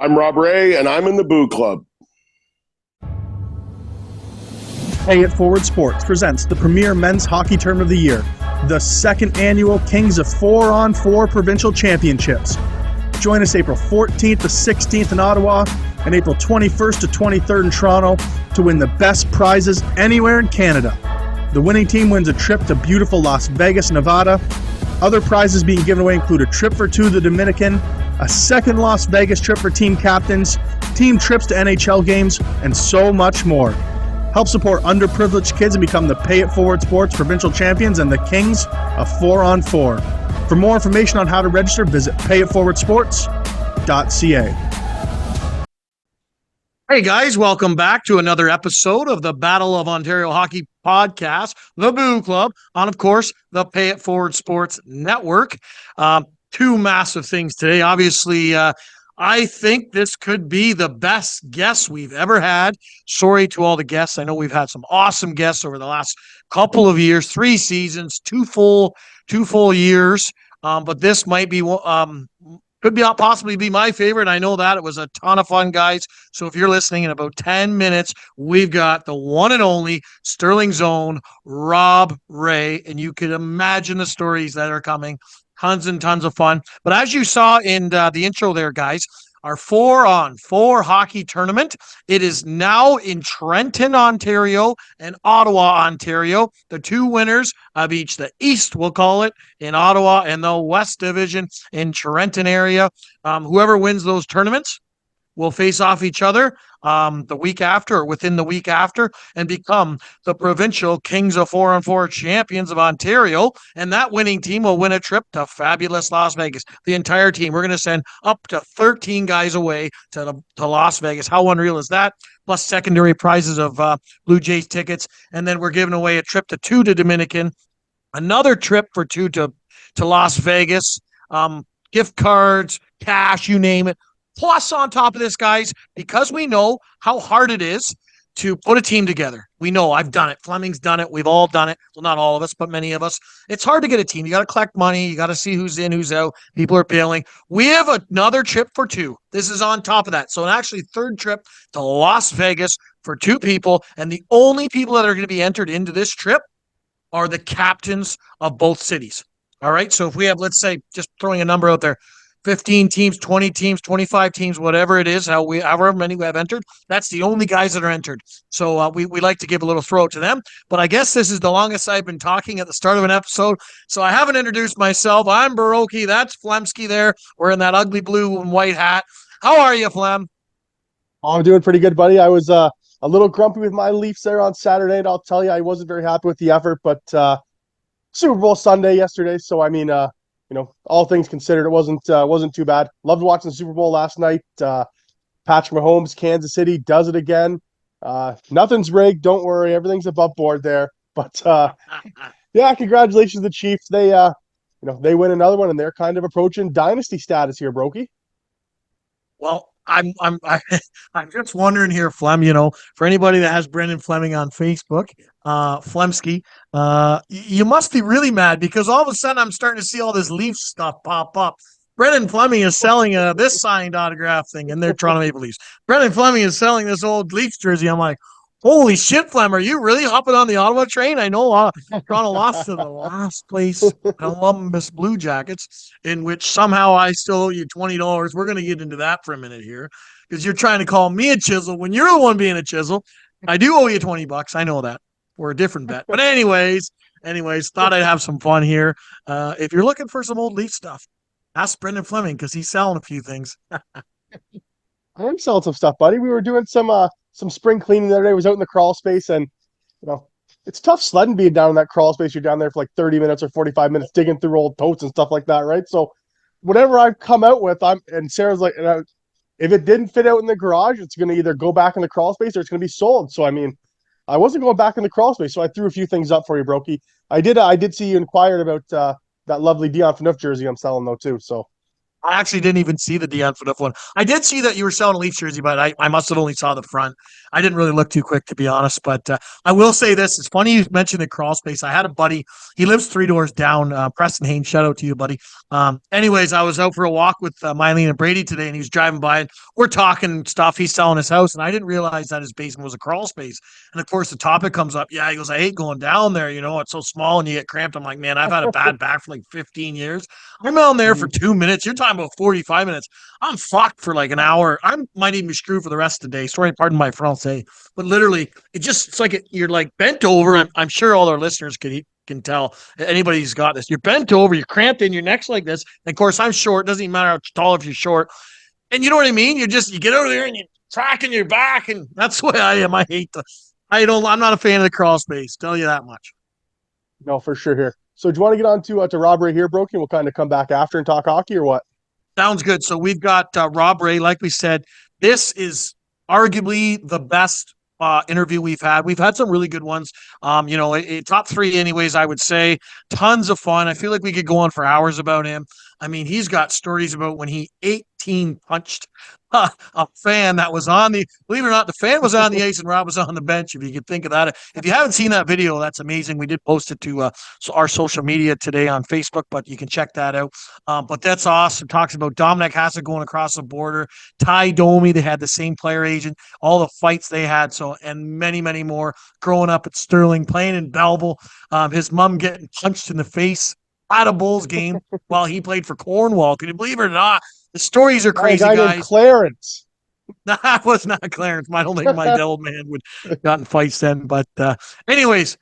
I'm Rob Ray, and I'm in the Boo Club. Pay It Forward Sports presents the premier men's hockey tournament of the year, the second annual Kings of 4-on-4 Provincial Championships. Join us April 14th to 16th in Ottawa and April 21st to 23rd in Toronto to win the best prizes anywhere in Canada. The winning team wins a trip to beautiful Las Vegas, Nevada. Other prizes being given away include a trip for two to the Dominican, a second Las Vegas trip for team captains, team trips to NHL games, and so much more. Help support underprivileged kids and become the Pay It Forward Sports Provincial Champions and the Kings of 4-on-4. For more information on how to register, visit payitforwardsports.ca. Hey guys, welcome back to another episode of the Battle of Ontario Hockey Podcast, the Boo Club, on, of course, the Pay It Forward Sports Network. Two massive things today. Obviously, I think this could be the best guest we've ever had. Sorry to all the guests. I know we've had some awesome guests over the last couple of years, 3 seasons, two full years. But this might be could be possibly be my favorite. I know that. It was a ton of fun, guys. So if you're listening in about 10 minutes, we've got the one and only Stirling's own Rob Ray, and you can imagine the stories that are coming. Tons and tons of fun. But as you saw in the intro there, guys, our 4-on-4 hockey tournament, it is now in Trenton, Ontario and Ottawa, Ontario. The two winners of each, the East, we'll call it, in Ottawa, and the West Division in Trenton area. Whoever wins those tournaments will face off each other the week after or within the week after and become the provincial Kings of 4-on-4 champions of Ontario. And that winning team will win a trip to fabulous Las Vegas. The entire team. We're going to send up to 13 guys away to Las Vegas. How unreal is that? Plus secondary prizes of Blue Jays tickets. And then we're giving away a trip to two to Dominican, another trip for two to Las Vegas, gift cards, cash, you name it. Plus, on top of this, guys, because we know how hard it is to put a team together. We know I've done it. Fleming's done it. We've all done it. Well, not all of us, but many of us. It's hard to get a team. You got to collect money. You got to see who's in, who's out. People are bailing. We have another trip for two. This is on top of that. So, an actually third trip to Las Vegas for two people. And the only people that are going to be entered into this trip are the captains of both cities. All right. So, if we have, let's say, just throwing a number out there, 15 teams, 20 teams, 25 teams, whatever it is, however many we have entered, that's the only guys that are entered. So we like to give a little throw to them. But I guess this is the longest I've been talking at the start of an episode. So I haven't introduced myself. I'm Broeky. That's Flemsky there. We're in that ugly blue and white hat. How are you, Flem? Oh, I'm doing pretty good, buddy. I was a little grumpy with my Leafs there on Saturday, and I'll tell you, I wasn't very happy with the effort. But Super Bowl Sunday yesterday, so I mean, all things considered, it wasn't too bad. Loved watching the Super Bowl last night. Patrick Mahomes, Kansas City does it again. Nothing's rigged. Don't worry. Everything's above board there. But yeah, congratulations to the Chiefs. They they win another one, and they're kind of approaching dynasty status here, Broeky. Well, I'm just wondering here, Flem, for anybody that has Brendan Fleming on Facebook, Flemsky, you must be really mad because all of a sudden I'm starting to see all this Leafs stuff pop up. Brendan Fleming is selling this signed autograph thing in their Toronto Maple Leafs. Brendan Fleming is selling this old Leafs jersey. I'm like, holy shit, Flem, are you really hopping on the Ottawa train? I know Toronto lost to the last place Columbus Blue Jackets, in which somehow I still owe you $20. We're going to get into that for a minute here because you're trying to call me a chisel when you're the one being a chisel. I do owe you $20. I know that. For a different bet. But anyways, thought I'd have some fun here. If you're looking for some old Leaf stuff, ask Brendan Fleming because he's selling a few things. I'm selling some stuff, buddy. We were doing some spring cleaning the other day. I was out in the crawl space, and it's tough sledding being down in that crawl space. You're down there for like 30 minutes or 45 minutes digging through old totes and stuff like that, right? So whatever I've come out with, and Sarah's like, if it didn't fit out in the garage, it's going to either go back in the crawl space or it's going to be sold. So I mean, I wasn't going back in the crawl space, so I threw a few things up for you, Broeky. I did see you inquired about that lovely Dion Phaneuf jersey I'm selling though too. So I actually didn't even see the Deanne Phaneuf one. I did see that you were selling a Leafs jersey, but I must have only saw the front. I didn't really look too quick, to be honest. But I will say this. It's funny you mentioned the crawl space. I had a buddy. He lives 3 doors down. Preston Haynes, shout out to you, buddy. Anyways, I was out for a walk with Mylene and Brady today, and he was driving by, and we're talking stuff. He's selling his house, and I didn't realize that his basement was a crawl space. And, of course, the topic comes up. Yeah, he goes, I hate going down there. It's so small, and you get cramped. I'm like, man, I've had a bad back for like 15 years. I'm down there for 2 minutes. You're talking about 45 minutes. I'm fucked for like an hour. I might even be screwed for the rest of the day. Sorry, pardon my Francais. But literally, it's like you're like bent over. I'm sure all our listeners can tell. Anybody who's got this. You're bent over. You're cramped in. Your neck's like this. And of course, I'm short. Doesn't even matter how tall if you're short. And you know what I mean? You get over there and you're tracking your back. And that's the way I am. I'm not a fan of the crawl space. Tell you that much. No, for sure here. So do you want to get on to Rob Ray here, Broeky? We'll kind of come back after and talk hockey or what? Sounds good. So we've got Rob Ray. Like we said, this is arguably the best interview we've had. We've had some really good ones. Top three anyways, I would say. Tons of fun. I feel like we could go on for hours about him. I mean, he's got stories about when he 18 punched a fan that was believe it or not, the fan was on the ice and Rob was on the bench, if you could think of that. If you haven't seen that video, that's amazing. We did post it to our social media today on Facebook, but you can check that out. But that's awesome. Talks about Dominic Hasek going across the border, Ty Domi, they had the same player agent, all the fights they had, and many, many more. Growing up at Stirling, playing in Belleville, his mom getting punched in the face at a Bulls game while he played for Cornwall. Can you believe it or not? The stories are crazy, guy guys. named Clarence. That was not Clarence. I don't think my old man would got in fights then. But anyways,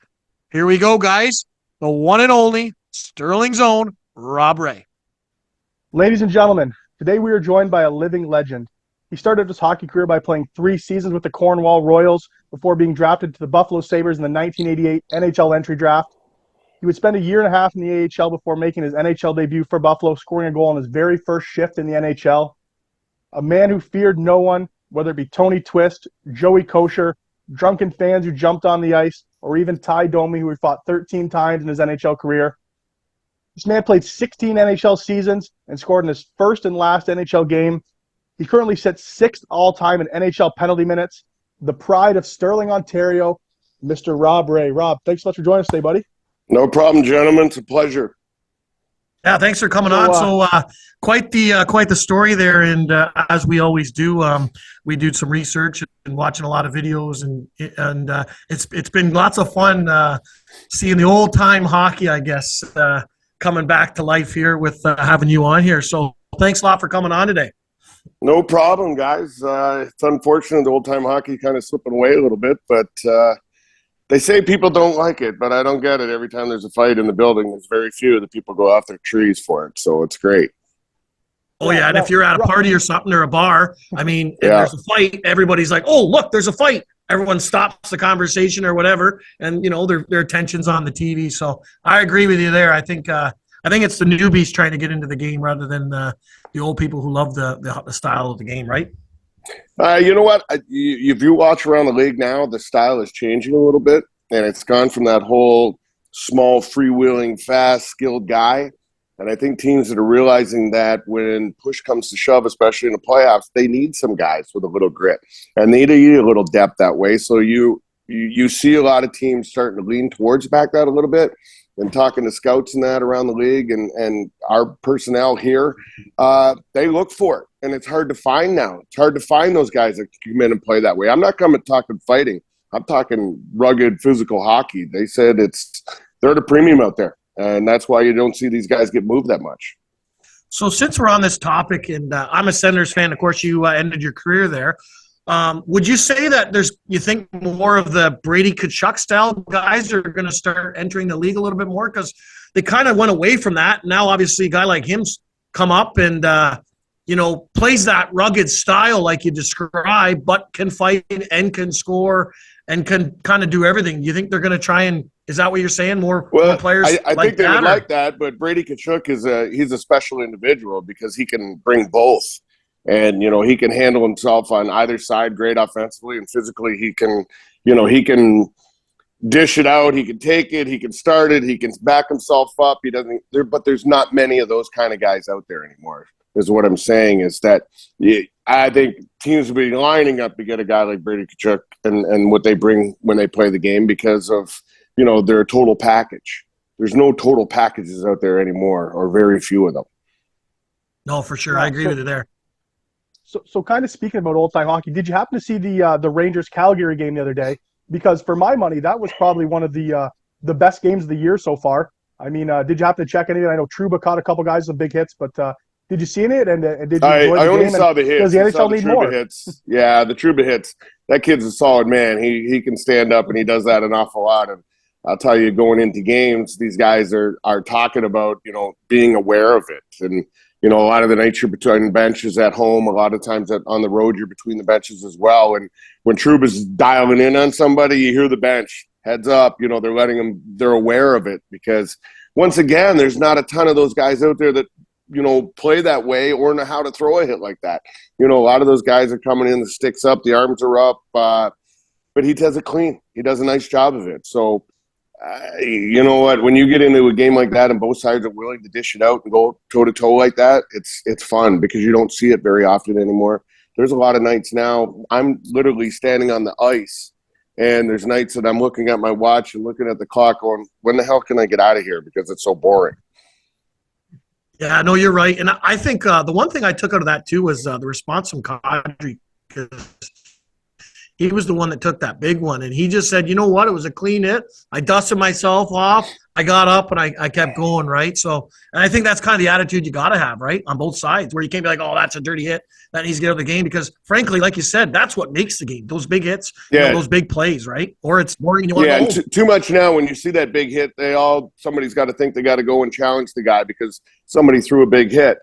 here we go, guys. The one and only Stirling's own Rob Ray. Ladies and gentlemen, today we are joined by a living legend. He started his hockey career by playing 3 seasons with the Cornwall Royals before being drafted to the Buffalo Sabres in the 1988 NHL entry draft. He would spend a year and a half in the AHL before making his NHL debut for Buffalo, scoring a goal on his very first shift in the NHL. A man who feared no one, whether it be Tony Twist, Joey Kosher, drunken fans who jumped on the ice, or even Ty Domi, who he fought 13 times in his NHL career. This man played 16 NHL seasons and scored in his first and last NHL game. He currently sits 6th all-time in NHL penalty minutes. The pride of Stirling, Ontario, Mr. Rob Ray. Rob, thanks so much for joining us today, buddy. No problem, gentlemen. It's a pleasure. Yeah, thanks for coming on. So quite the story there, and as we always do, we do some research and watching a lot of videos, and it's been lots of fun seeing the old time hockey, I guess, coming back to life here with having you on here. So thanks a lot for coming on today. No problem, guys. It's unfortunate the old time hockey kind of slipping away a little bit, but they say people don't like it, but I don't get it. Every time there's a fight in the building, there's very few that people go off their trees for it. So it's great. Oh, yeah. And if you're at a party or something or a bar, I mean, if there's a fight, everybody's like, oh, look, there's a fight. Everyone stops the conversation or whatever. And, their attention's on the TV. So I agree with you there. I think it's the newbies trying to get into the game rather than the old people who love the style of the game, right? You know what? If you watch around the league now, the style is changing a little bit, and it's gone from that whole small, freewheeling, fast, skilled guy. And I think teams that are realizing that when push comes to shove, especially in the playoffs, they need some guys with a little grit, and they need a little depth that way. So you see a lot of teams starting to lean towards back that a little bit. And talking to scouts and that around the league and our personnel here, they look for it. And it's hard to find now. It's hard to find those guys that come in and play that way. I'm not talking fighting. I'm talking rugged physical hockey. They said they're at a premium out there. And that's why you don't see these guys get moved that much. So since we're on this topic, and I'm a Senators fan, of course, you ended your career there. Would you say that you think more of the Brady Tkachuk style guys are going to start entering the league a little bit more because they kind of went away from that? Now, obviously, a guy like him's come up and, plays that rugged style like you described, but can fight and can score and can kind of do everything. You think they're going to try and – is that what you're saying? More players I think they would like that, but Brady Tkachuk he's a special individual because he can bring both. And, he can handle himself on either side great offensively and physically. He can dish it out. He can take it. He can start it. He can back himself up. But there's not many of those kind of guys out there anymore. is what I'm saying. Is that I think teams will be lining up to get a guy like Brady Tkachuk and what they bring when they play the game because of, their total package. There's no total packages out there anymore, or very few of them. No, for sure. I agree with you there. So kind of speaking about old-time hockey, did you happen to see the Rangers-Calgary game the other day? Because for my money, that was probably one of the best games of the year so far. I mean, did you happen to check any of it? I know Trouba caught a couple guys with big hits, but did you see any of it? And did you enjoy the game? I only saw the hits. Does the NHL need more? Hits. Yeah, the Trouba hits. That kid's a solid man. He can stand up, and he does that an awful lot. And I'll tell you, going into games, these guys are talking about, being aware of it. And, a lot of the nights you're between benches at home, a lot of times on the road, you're between the benches as well. And when Trouba's dialing in on somebody, you hear the bench, heads up, they're letting them, they're aware of it. Because once again, there's not a ton of those guys out there that, play that way or know how to throw a hit like that. A lot of those guys are coming in, the sticks up, the arms are up, but he does it clean. He does a nice job of it. So, you know what? When you get into a game like that and both sides are willing to dish it out and go toe-to-toe like that, it's fun because you don't see it very often anymore. There's a lot of nights now, I'm literally standing on the ice, and there's nights that I'm looking at my watch and looking at the clock going, when the hell can I get out of here because it's so boring? Yeah, no, you're right. And I think the one thing I took out of that, too, was the response from Kadri, because he was the one that took that big one. And he just said, you know what? It was a clean hit. I dusted myself off. I got up, and I kept going, right? So, and I think that's kind of the attitude you got to have, right, on both sides, where you can't be like, oh, that's a dirty hit. That needs to get out of the game because, frankly, like you said, that's what makes the game. Those big hits, those big plays, right? Or it's boring and you want to go home. Too much now. When you see that big hit, somebody's got to think they got to go and challenge the guy because somebody threw a big hit.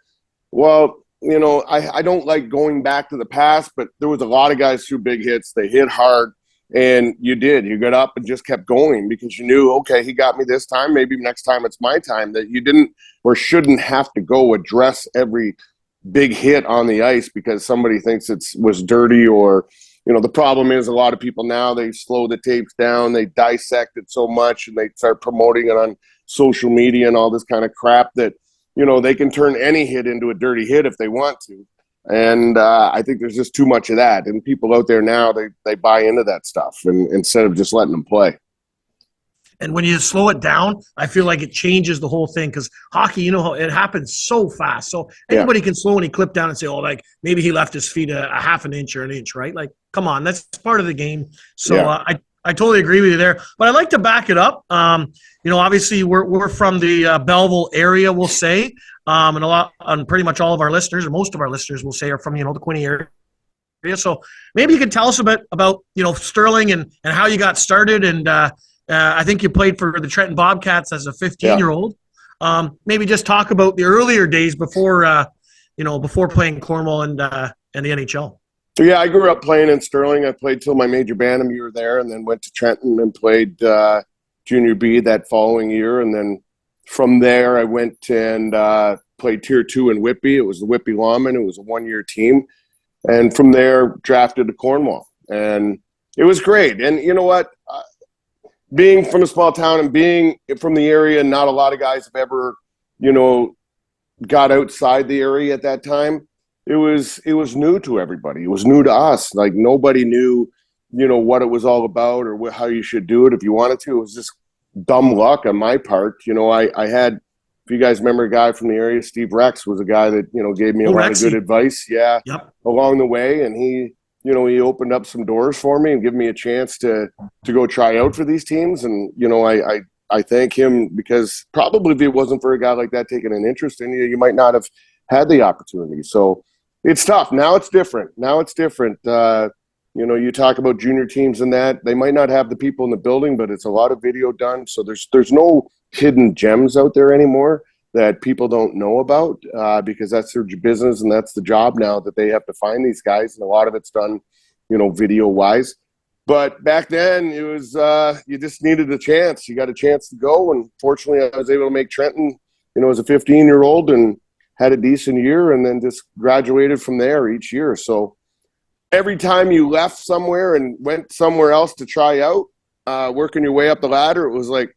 Well, I don't like going back to the past, but there was a lot of guys threw big hits. They hit hard, and you got up and just kept going because you knew, okay, he got me this time. Maybe next time it's my time. That you didn't or shouldn't have to go address every big hit on the ice because somebody thinks was dirty or, the problem is a lot of people now, they slow the tapes down, they dissect it so much, and they start promoting it on social media and all this kind of crap that, they can turn any hit into a dirty hit if they want to. And I think there's just too much of that. And people out there now, they buy into that stuff and instead of just letting them play. And when you slow it down, I feel like it changes the whole thing because hockey, how it happens so fast. So anybody can slow any clip down and say, oh, like maybe he left his feet a half an inch or an inch, right? Like, come on, that's part of the game. So I totally agree with you there. But I'd like to back it up. Obviously we're from the Belleville area, we'll say, and pretty much all of our listeners, or most of our listeners, will say, are from the Quinte area. So maybe you could tell us a bit about Stirling and how you got started. And I think you played for the Trenton Bobcats as a 15-year-old. Maybe just talk about the earlier days before playing Cornwall and the NHL. Yeah, I grew up playing in Stirling. I played till my major bantam year there, and then went to Trenton and played junior B that following year. And then from there, I went and played Tier 2 in Whitby. It was the Whitby Lawmen. It was a one-year team. And from there, drafted to Cornwall. And it was great. And you know what? Being from a small town and being from the area, not a lot of guys have ever, got outside the area at that time. It was new to everybody. It was new to us. Like nobody knew, what it was all about or how you should do it if you wanted to. It was just dumb luck on my part. I had, if you guys remember a guy from the area, Steve Rex was a guy that, gave me a lot of good advice. Along the way. And he opened up some doors for me and gave me a chance to go try out for these teams. And, I thank him because probably if it wasn't for a guy like that taking an interest in you, you might not have had the opportunity. So it's tough. Now it's different. You talk about junior teams and that they might not have the people in the building, but it's a lot of video done. So there's no hidden gems out there anymore that people don't know about because that's their business and that's the job now that they have to find these guys. And a lot of it's done, video wise. But back then it was, you just needed a chance. You got a chance to go. And fortunately I was able to make Trenton, as a 15-year-old and had a decent year and then just graduated from there each year. So every time you left somewhere and went somewhere else to try out, working your way up the ladder, it was like,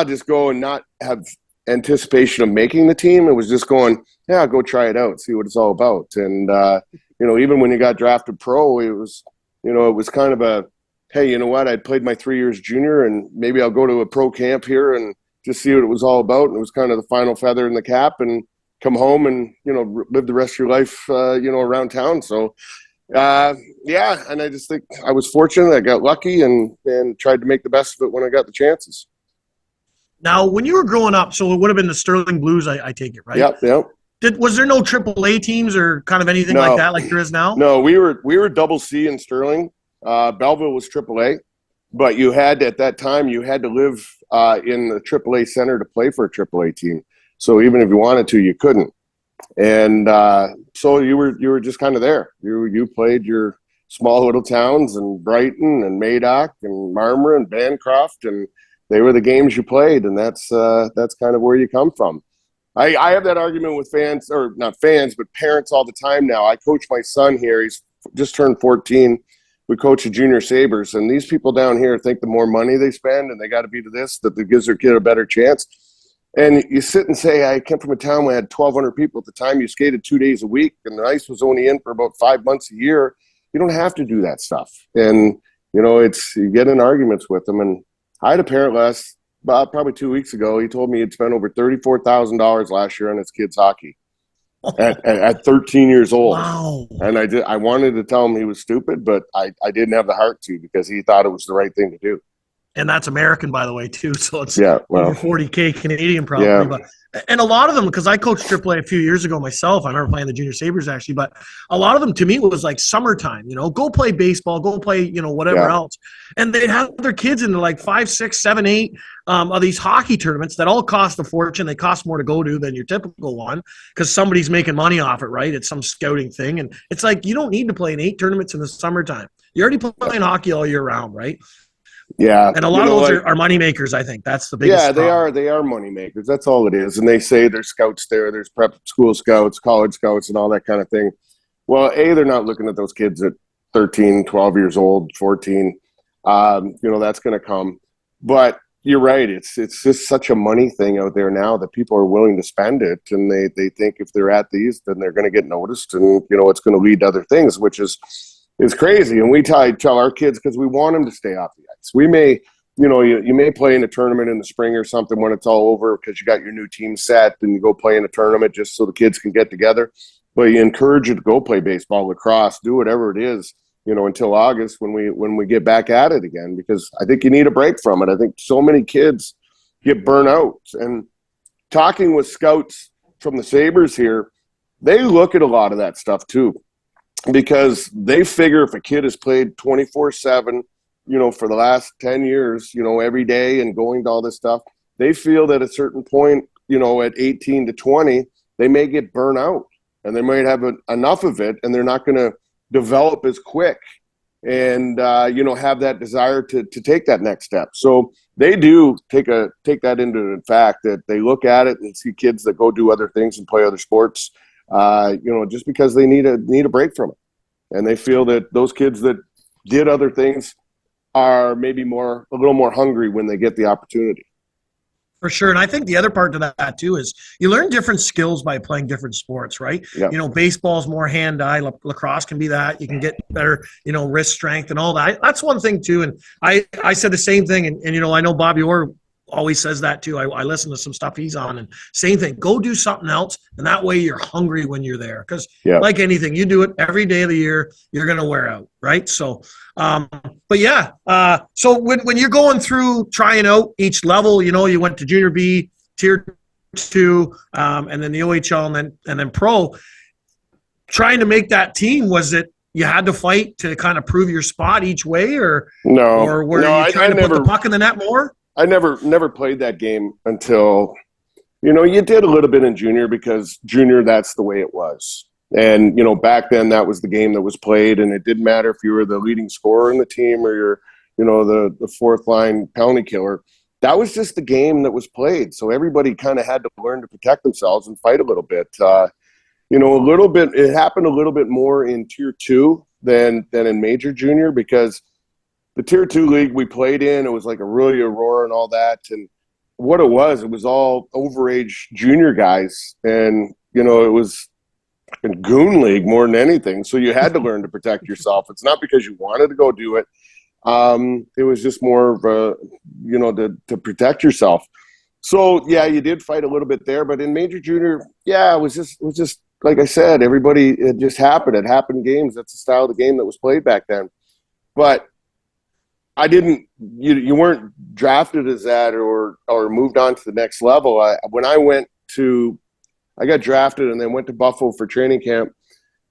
just go and not have anticipation of making the team. It was just going, yeah, go try it out, see what it's all about. And, even when you got drafted pro, it was kind of a, hey, you know what? I played my 3 years junior and maybe I'll go to a pro camp here and just see what it was all about. And it was kind of the final feather in the cap and come home and, live the rest of your life, around town. So, and I just think I was fortunate. I got lucky and tried to make the best of it when I got the chances. Now, when you were growing up, so it would have been the Stirling Blues, I take it, right? Yep. Was there no AAA teams or kind of anything like that like there is now? No, we were double C in Stirling. Belleville was AAA, but you had at that time you had to live in the AAA center to play for a AAA team. So even if you wanted to, you couldn't. And so you were just kind of there. You played your small little towns in Brighton and Madoc and Marmora and Bancroft, and they were the games you played, and that's kind of where you come from. I have that argument with fans, or not fans, but parents all the time now. I coach my son here. He's just turned 14. We coach the junior Sabres, and these people down here think the more money they spend and they got to be to this, that it gives their kid a better chance. And you sit and say, I came from a town where I had 1,200 people at the time. You skated 2 days a week, and the ice was only in for about 5 months a year. You don't have to do that stuff. And, you get in arguments with them. And I had a parent probably 2 weeks ago. He told me he'd spent over $34,000 last year on his kids' hockey at 13 years old. Wow. And I wanted to tell him he was stupid, but I didn't have the heart to, because he thought it was the right thing to do. And that's American, by the way, too. So it's over $40K Canadian probably. Yeah. But, and a lot of them, because I coached AAA a few years ago myself. I remember playing the Junior Sabres, actually. But a lot of them, to me, it was like summertime. Go play baseball, go play, whatever else. And they'd have their kids into like 5, 6, 7, 8 of these hockey tournaments that all cost a fortune. They cost more to go to than your typical one because somebody's making money off it, right? It's some scouting thing. And it's like you don't need to play in 8 tournaments in the summertime. You're already playing hockey all year round, right? Yeah. And a lot of those are money makers, I think. That's the biggest problem. They are money makers. That's all it is. And they say there's scouts there, there's prep school scouts, college scouts, and all that kind of thing. Well, they're not looking at those kids at 13, 12 years old, 14. That's going to come. But you're right. It's just such a money thing out there now that people are willing to spend it. And they think if they're at these, then they're going to get noticed. And, it's going to lead to other things, which is crazy. And we tell our kids, because we want them to stay off the ice. We may, you may play in a tournament in the spring or something when it's all over because you got your new team set and you go play in a tournament just so the kids can get together. But you encourage you to go play baseball, lacrosse, do whatever it is, until August when we get back at it again, because I think you need a break from it. I think so many kids get burnt out. And talking with scouts from the Sabres here, they look at a lot of that stuff too, because they figure if a kid has played 24/7, for the last 10 years, every day and going to all this stuff, they feel that at a certain point, at 18 to 20, they may get burnt out and they might have enough of it and they're not going to develop as quick and, have that desire to take that next step. So they do take that into the fact that they look at it and see kids that go do other things and play other sports, just because they need a break from it. And they feel that those kids that did other things are maybe a little more hungry when they get the opportunity. For sure. And I think the other part to that too is you learn different skills by playing different sports, right? Yep. Baseball's more hand-eye. Lacrosse can be that. You can get better, wrist strength and all that. That's one thing too. And I said the same thing. And I know Bobby Orr always says that too. I listen to some stuff he's on, and same thing. Go do something else, and that way you're hungry when you're there. Because like anything, you do it every day of the year, you're going to wear out, right? So, so when you're going through trying out each level, you went to Junior B, Tier 2, and then the OHL, and then Pro. Trying to make that team, was it you had to fight to kind of prove your spot each way, or were you trying to put the puck in the net more? I never played that game until, you did a little bit in junior because junior, that's the way it was. And, back then that was the game that was played, and it didn't matter if you were the leading scorer in the team or you're, the fourth line penalty killer. That was just the game that was played. So everybody kind of had to learn to protect themselves and fight a little bit. It happened a little bit more in Tier 2 than in Major Junior, because the Tier 2 league we played in, it was like a really Aurora and all that. And what it was all overage junior guys. And, you know, it was a goon league more than anything. So you had to learn to protect yourself. It's not because you wanted to go do it. It was just more of a, you know, to protect yourself. So yeah, you did fight a little bit there, but in major junior, yeah, it was just like I said, it just happened. It happened in games. That's the style of the game that was played back then. But you weren't drafted as that or moved on to the next level. I got drafted and then went to Buffalo for training camp,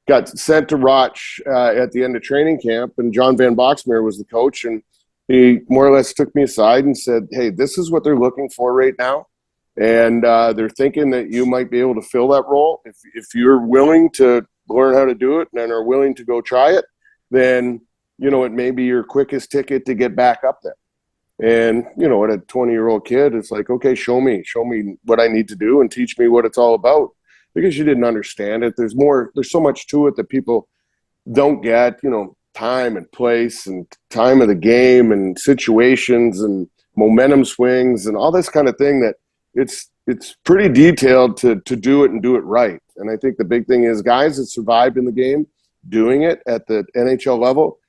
got sent to Roch at the end of training camp, and John Van Boxmeer was the coach, and he more or less took me aside and said, hey, this is what they're looking for right now, and they're thinking that you might be able to fill that role. If you're willing to learn how to do it and are willing to go try it, then, you know, it may be your quickest ticket to get back up there. And, you know, at a 20-year-old kid, it's like, okay, show me what I need to do and teach me what it's all about, because you didn't understand it. There's so much to it that people don't get, you know, time and place and time of the game and situations and momentum swings and all this kind of thing, that it's pretty detailed to do it and do it right. And I think the big thing is guys that survived in the game doing it at the NHL level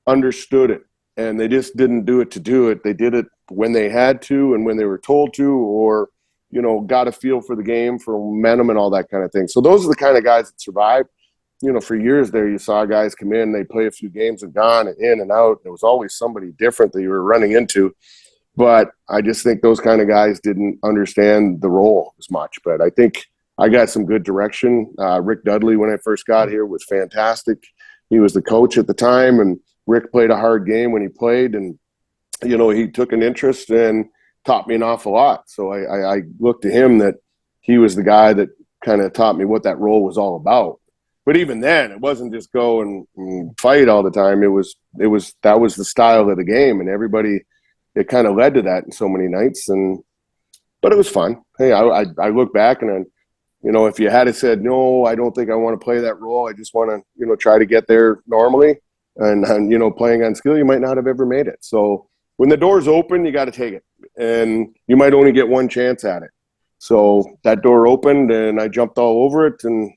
understood it. And they just didn't do it to do it. They did it when they had to and when they were told to, or, you know, got a feel for the game, for momentum and all that kind of thing. So those are the kind of guys that survived. You know, for years there, you saw guys come in, they play a few games and gone and in and out. There was always somebody different that you were running into. But I just think those kind of guys didn't understand the role as much. But I think I got some good direction. Rick Dudley, when I first got here, was fantastic. He was the coach at the time, and Rick played a hard game when he played, and, you know, he took an interest and taught me an awful lot. So I looked to him, that he was the guy that kind of taught me what that role was all about. But even then, it wasn't just go and fight all the time. That was the style of the game, and everybody, it kind of led to that in so many nights. But it was fun. Hey, I look back and you know, if you had said, no, I don't think I want to play that role, I just want to, you know, try to get there normally. And, you know, playing on skill, you might not have ever made it. So when the door's open, you got to take it. And you might only get one chance at it. So that door opened, and I jumped all over it, and,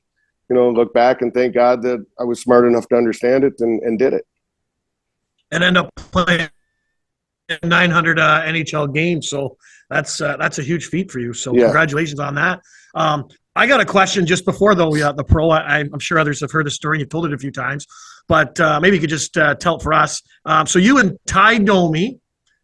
you know, look back and thank God that I was smart enough to understand it and did it. And end up playing 900 NHL games. So that's a huge feat for you. So yeah. Congratulations on that. I got a question just before the pro. I'm sure others have heard the story. You've told it a few times, but maybe you could just tell it for us. So you and Ty Domi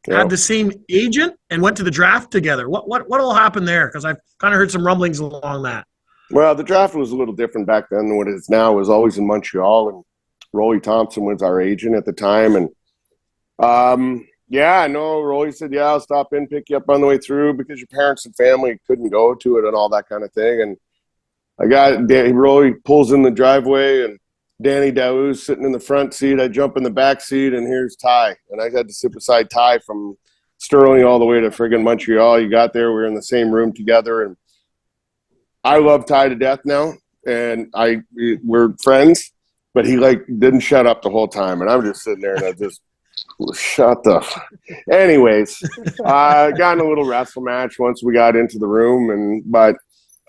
had the same agent and went to the draft together. What all happened there? Because I've kind of heard some rumblings along that. Well, the draft was a little different back then than what it is now. It was always in Montreal, and Rolly Thompson was our agent at the time. And yeah, I know. Rolly said, yeah, I'll stop in, pick you up on the way through, because your parents and family couldn't go to it and all that kind of thing. And Rolly pulls in the driveway, and Danny Daou's sitting in the front seat. I jump in the back seat, and here's Ty. And I had to sit beside Ty from Stirling all the way to friggin' Montreal. You got there, we were in the same room together. And I love Ty to death now. And we're friends, but he didn't shut up the whole time. And I'm just sitting there, and I just, shut the anyways, got in a little wrestle match once we got into the room, but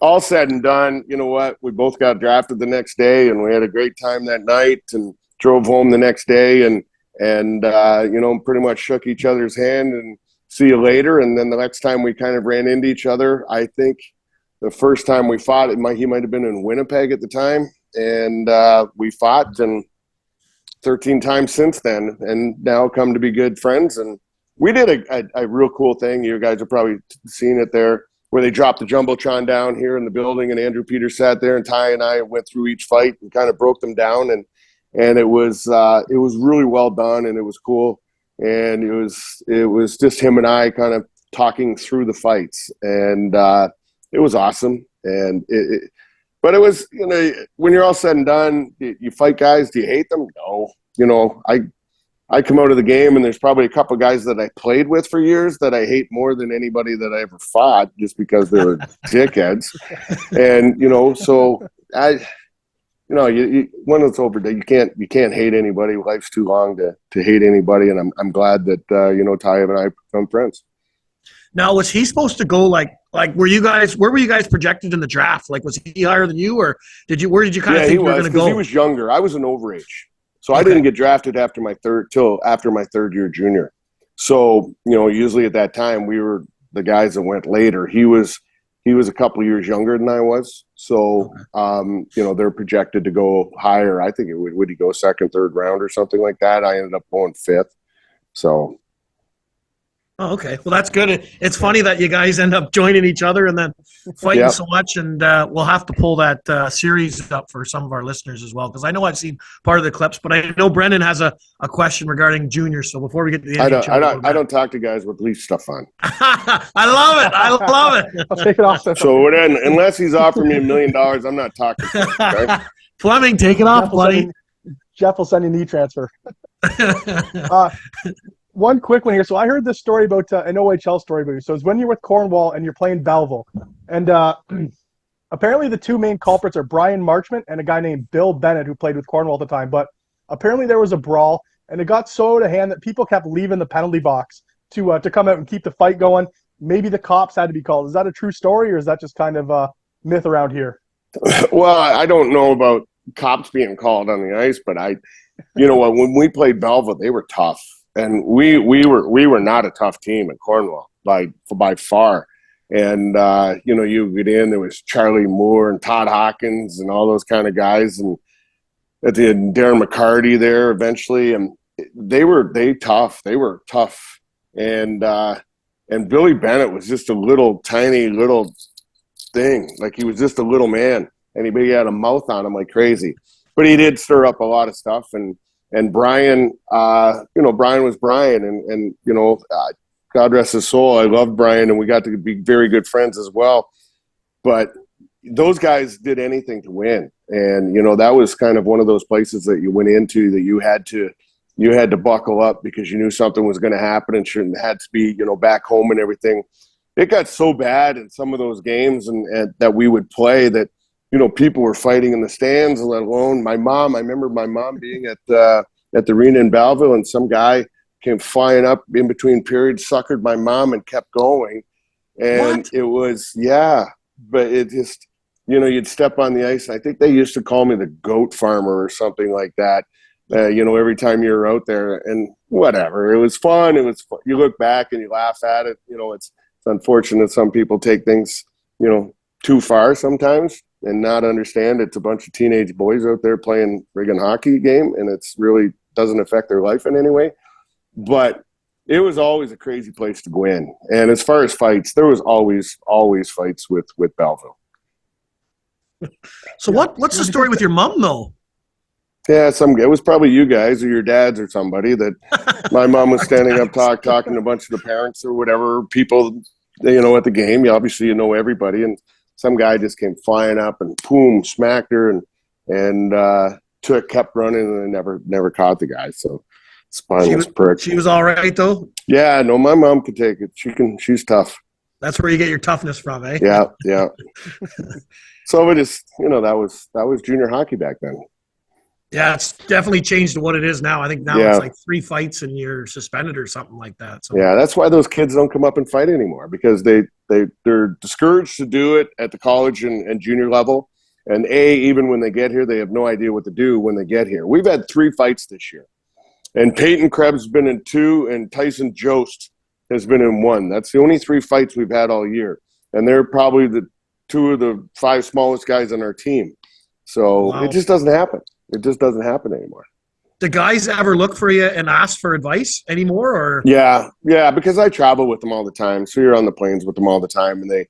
all said and done, you know what, we both got drafted the next day, and we had a great time that night and drove home the next day, and you know, pretty much shook each other's hand and see you later. And then the next time we kind of ran into each other, I think the first time we fought, he might have been in Winnipeg at the time, and we fought, and 13 times since then, and now come to be good friends. And we did a real cool thing. You guys have probably seen it there, where they dropped the Jumbotron down here in the building, and Andrew Peters sat there, and Ty and I went through each fight and kind of broke them down. And it was really well done, and it was cool. And it was just him and I kind of talking through the fights, and it was awesome. And but it was, you know, when you're all said and done, you fight guys. Do you hate them? No. You know, I come out of the game, and there's probably a couple of guys that I played with for years that I hate more than anybody that I ever fought, just because they were dickheads. And, you know, so when it's over, you can't hate anybody. Life's too long to hate anybody. And I'm glad that, you know, Ty and I become friends. Now, was he supposed to go like where were you guys projected in the draft? Like, was he higher than you, or where did you kind of think you were going to go? He was younger. I was an overage. So Okay. I didn't get drafted after my third year junior. So, usually at that time we were the guys that went later. He was a couple of years younger than I was. So, they're projected to go higher. I think would he go second, third round or something like that? I ended up going fifth. So. Oh, okay. Well, that's good. It's funny that you guys end up joining each other and then fighting so much. And we'll have to pull that series up for some of our listeners as well, because I know I've seen part of the clips, but I know Brendan has a question regarding Junior. So before we get to the NHL, I don't talk to guys with Leaf stuff on. I love it. I'll take it off. So unless he's offering me $1 million, I'm not talking to him. Okay? Fleming, take it off, buddy. Jeff will send you knee transfer. One quick one here. So I heard this story about an OHL story about you. So it's when you're with Cornwall and you're playing Belleville. And apparently the two main culprits are Brian Marchment and a guy named Bill Bennett who played with Cornwall at the time. But apparently there was a brawl, and it got so out of hand that people kept leaving the penalty box to come out and keep the fight going. Maybe the cops had to be called. Is that a true story, or is that just kind of a myth around here? Well, I don't know about cops being called on the ice, but when we played Belleville, they were tough. And we were not a tough team in Cornwall by far. And, you get in, there was Charlie Moore and Todd Hawkins and all those kind of guys. And at the end, Darren McCarty there eventually. And they were tough. They were tough. And Billy Bennett was just a tiny little thing. Like, he was just a little man. And he had a mouth on him like crazy. But he did stir up a lot of stuff. And Brian, Brian was Brian, and God rest his soul. I loved Brian, and we got to be very good friends as well. But those guys did anything to win, and that was kind of one of those places that you went into that you had to buckle up because you knew something was going to happen, and shouldn't had to be back home and everything. It got so bad in some of those games and that we would play that. People were fighting in the stands, let alone my mom. I remember my mom being at the arena in Belleville, and some guy came flying up in between periods, suckered my mom, and kept going. And What? It was, but it just, you'd step on the ice. I think they used to call me the goat farmer or something like that. Every time you were out there, and whatever. It was fun. You look back and you laugh at it. It's unfortunate some people take things, too far sometimes. And not understand it's a bunch of teenage boys out there playing friggin' hockey game, and it's really doesn't affect their life in any way. But it was always a crazy place to go in. And as far as fights, there was always fights with Belleville. So what's the story with your mom though? Yeah, it was probably you guys or your dads or somebody that my mom was standing up talking to a bunch of the parents or whatever people at the game. You obviously everybody, and some guy just came flying up and boom, smacked her and kept running, and never caught the guy. So spineless prick. She was all right though. Yeah, no, my mom could take it. She's tough. That's where you get your toughness from, eh? Yeah. So it is, that was junior hockey back then. Yeah, it's definitely changed to what it is now. I think now it's like 3 fights and you're suspended or something like that. So. Yeah, that's why those kids don't come up and fight anymore, because they're discouraged to do it at the college and junior level. And even when they get here, they have no idea what to do when they get here. We've had 3 fights this year. And Peyton Krebs has been in 2, and Tyson Jost has been in 1. That's the only 3 fights we've had all year. And they're probably the 2 of the 5 smallest guys on our team. So It just doesn't happen. It just doesn't happen anymore. Do guys ever look for you and ask for advice anymore? Or Yeah, because I travel with them all the time. So you're on the planes with them all the time, and they,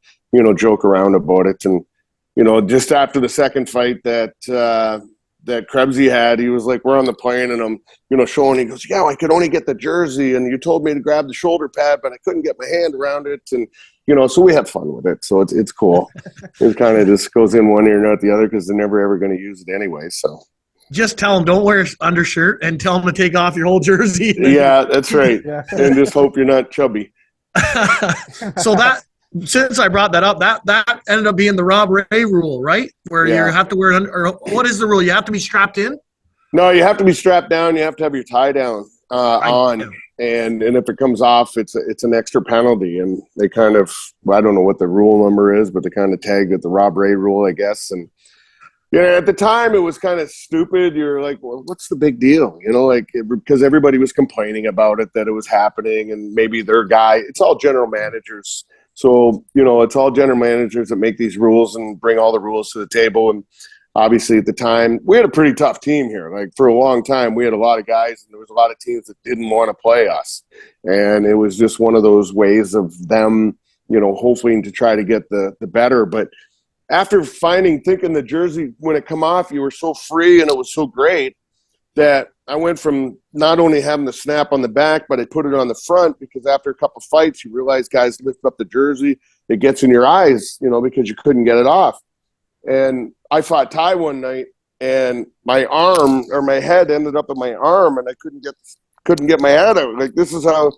joke around about it. And, just after the second fight that Krebsy had, he was like, we're on the plane, and I'm, showing, he goes, yeah, I could only get the jersey, and you told me to grab the shoulder pad, but I couldn't get my hand around it. And, so we have fun with it. So it's cool. It kind of just goes in one ear and out the other, because they're never ever going to use it anyway. So. Just tell them don't wear undershirt, and tell them to take off your whole jersey. Yeah, that's right. And just hope you're not chubby. So since I brought that up, that ended up being the Rob Ray rule, right? Where you have to wear or what is the rule? You have to be strapped in? No, you have to be strapped down. You have to have your tie down on. and if it comes off, it's an extra penalty, and they kind of, I don't know what the rule number is, but they kind of tagged it the Rob Ray rule, I guess. And at the time it was kind of stupid. You're like, well, what's the big deal? Because everybody was complaining about it, that it was happening, and maybe their guy. It's all general managers, so it's all general managers that make these rules and bring all the rules to the table. And obviously, at the time, we had a pretty tough team here. Like, for a long time, we had a lot of guys, and there was a lot of teams that didn't want to play us. And it was just one of those ways of them, hoping to try to get the better. But after thinking the jersey, when it come off, you were so free and it was so great that I went from not only having the snap on the back, but I put it on the front, because after a couple fights, you realize guys lift up the jersey. It gets in your eyes, because you couldn't get it off. And I fought Ty one night, and my arm, or my head, ended up in my arm, and I couldn't get my head out. Like, this is how,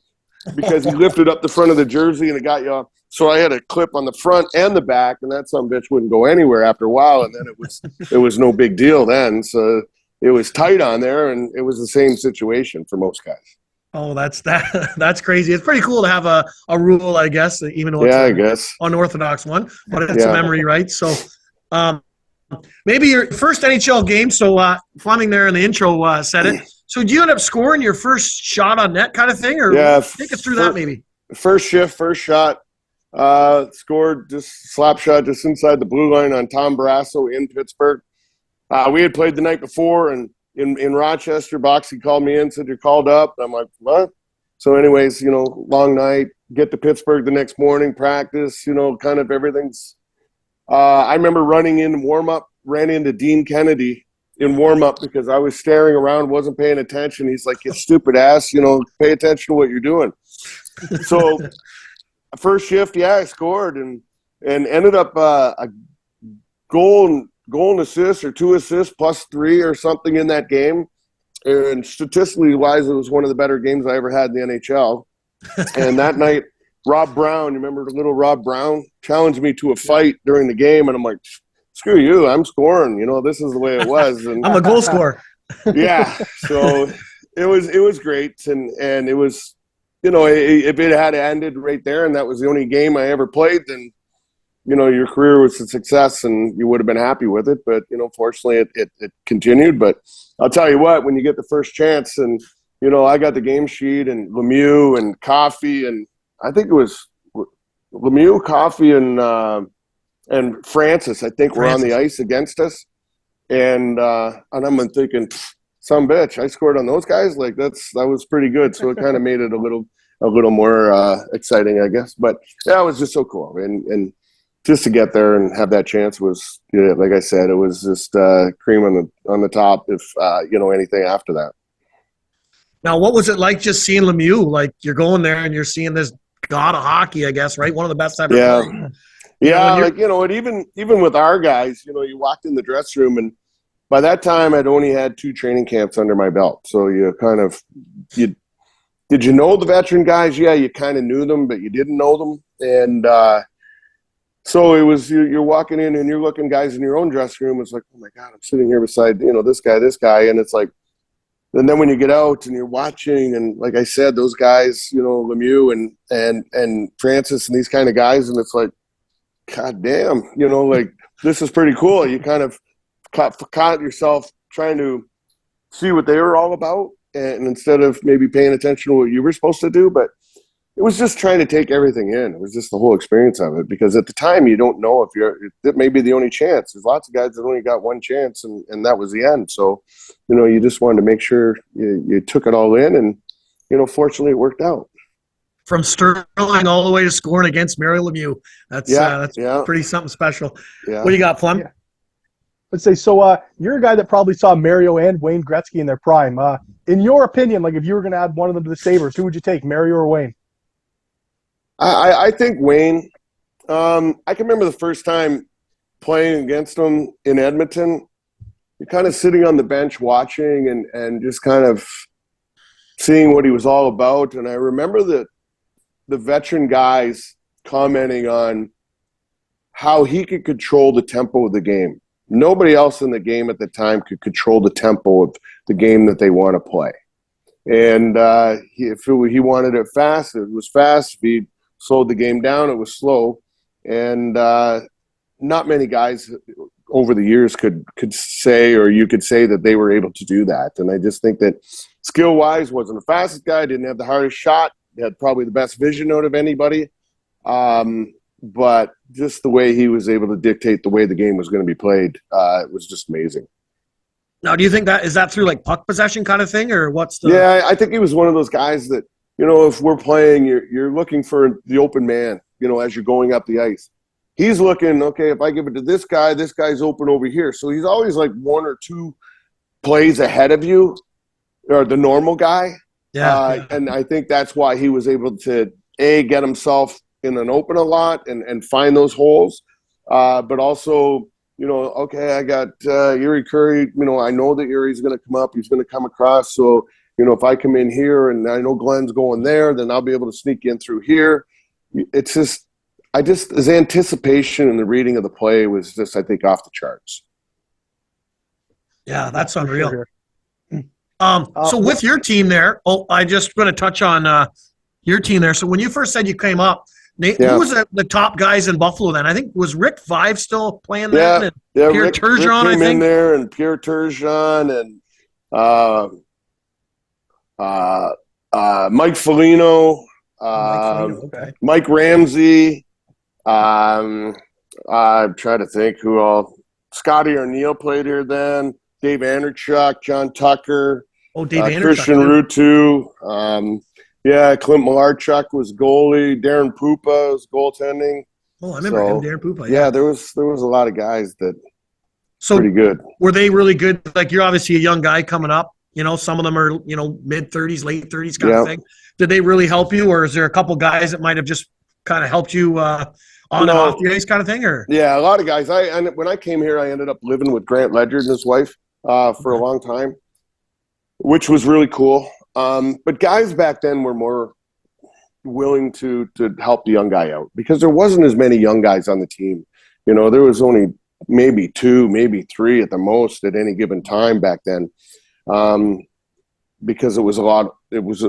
because he lifted up the front of the jersey and it got you off. So I had a clip on the front and the back, and that son of a bitch wouldn't go anywhere after a while. And then it was no big deal then. So it was tight on there, and it was the same situation for most guys. Oh, that's crazy. It's pretty cool to have a rule, I guess, even though it's I guess unorthodox one, but it's a memory, right? So maybe your first NHL game. So Fleming there in the intro said it. So did you end up scoring your first shot on net kind of thing? Or take us through that maybe. First shift, first shot. Scored just slap shot just inside the blue line on Tom Barrasso in Pittsburgh. We had played the night before, and in Rochester, Boxy called me in, said, "You're called up." I'm like, "What?" So anyways, long night, get to Pittsburgh the next morning, practice, kind of everything's I remember running in warm-up, ran into Dean Kennedy in warm-up because I was staring around, wasn't paying attention. He's like, "You stupid ass, pay attention to what you're doing." So first shift, I scored and ended up a goal and assist, or 2 assists plus 3 or something in that game. And statistically wise, it was one of the better games I ever had in the NHL. And that night, Rob Brown, you remember the little Rob Brown, challenged me to a fight during the game, and I'm like, screw you, I'm scoring. This is the way it was. And I'm a goal scorer. Yeah, so it was great, and it was, if it had ended right there and that was the only game I ever played, then your career was a success and you would have been happy with it. But fortunately, it continued. But I'll tell you what, when you get the first chance, and I got the game sheet, and Lemieux and Coffey, and I think it was Lemieux, Coffey, and Francis, I think, were on the ice against us. And I'm thinking, some bitch, I scored on those guys. Like, that was pretty good. So it kind of made it a little more exciting, I guess. But yeah, it was just so cool. And just to get there and have that chance was, like I said, it was just cream on the top, if anything after that. Now, what was it like just seeing Lemieux? Like, you're going there and you're seeing this god of hockey, I guess, right? One of the best ever played. Yeah, and even with our guys, you walked in the dressing room, and by that time I'd only had 2 training camps under my belt. So you kind of, did you know the veteran guys? Yeah, you kind of knew them, but you didn't know them. And so it was, you're walking in and you're looking guys in your own dressing room. It's like, oh my God, I'm sitting here beside, this guy. And it's like, and then when you get out and you're watching, and like I said, those guys, Lemieux and Francis and these kind of guys, and it's like, God damn, like, this is pretty cool. You kind of caught yourself trying to see what they were all about, and instead of maybe paying attention to what you were supposed to do. But it was just trying to take everything in. It was just the whole experience of it, because at the time you don't know if it may be the only chance. There's lots of guys that only got one chance, and that was the end. So, you just wanted to make sure you took it all in, and fortunately it worked out. From Stirling all the way to scoring against Mario Lemieux. That's pretty something special. Yeah. What do you got, Flem? Yeah. Let's say, so you're a guy that probably saw Mario and Wayne Gretzky in their prime. In your opinion, like, if you were going to add one of them to the Sabres, who would you take, Mario or Wayne? I think Wayne. I can remember the first time playing against him in Edmonton. You're kind of sitting on the bench watching and just kind of seeing what he was all about. And I remember that the veteran guys commenting on how he could control the tempo of the game. Nobody else in the game at the time could control the tempo of the game that they want to play. And if he wanted it fast, it was fast. If he slowed the game down, it was slow. And not many guys over the years could say, or you could say that they were able to do that. And I just think that skill-wise, wasn't the fastest guy, didn't have the hardest shot, had probably the best vision out of anybody. But just the way he was able to dictate the way the game was going to be played, it was just amazing. Now, do you think is that through like puck possession kind of thing, or what's the? Yeah, I think he was one of those guys that, if we're playing, you're looking for the open man, as you're going up the ice. He's looking, okay, if I give it to this guy's open over here. So he's always like one or two plays ahead of you, or the normal guy. Yeah. And I think that's why he was able to, get himself in an open a lot and find those holes. But also, okay, I got Yuri Curry. I know that Yuri's going to come up. He's going to come across. So, if I come in here and I know Glenn's going there, then I'll be able to sneak in through here. It's just – his anticipation and the reading of the play was just, I think, off the charts. Yeah, that's unreal. So with your team there, I just going to touch on your team there. So when you first said you came up, Nate, who was the top guys in Buffalo then? I think, was Rick Five still playing that? Yeah, Pierre Turgeon, Rick came I think. in there, and Pierre Turgeon, and Mike Foligno, Mike Ramsey. I'm trying to think who all. Scotty O'Neill played here then. Dave Anderchuk, John Tucker. Dave Anderchuk. Christian Rutu. Clint Malarchuk was goalie. Darren Pupa was goaltending. I remember him, Darren Pupa. Yeah, there was a lot of guys that pretty good. Were they really good? Like, you're obviously a young guy coming up. Some of them are, mid-30s, late 30s kind of thing. Did they really help you, or is there a couple guys that might have just kind of helped you on and off the ice kind of thing? Or yeah, a lot of guys. When I came here, I ended up living with Grant Ledger and his wife for a long time, which was really cool. But guys back then were more willing to help the young guy out because there wasn't as many young guys on the team. There was only maybe 2, maybe 3 at the most at any given time back then, because it was It was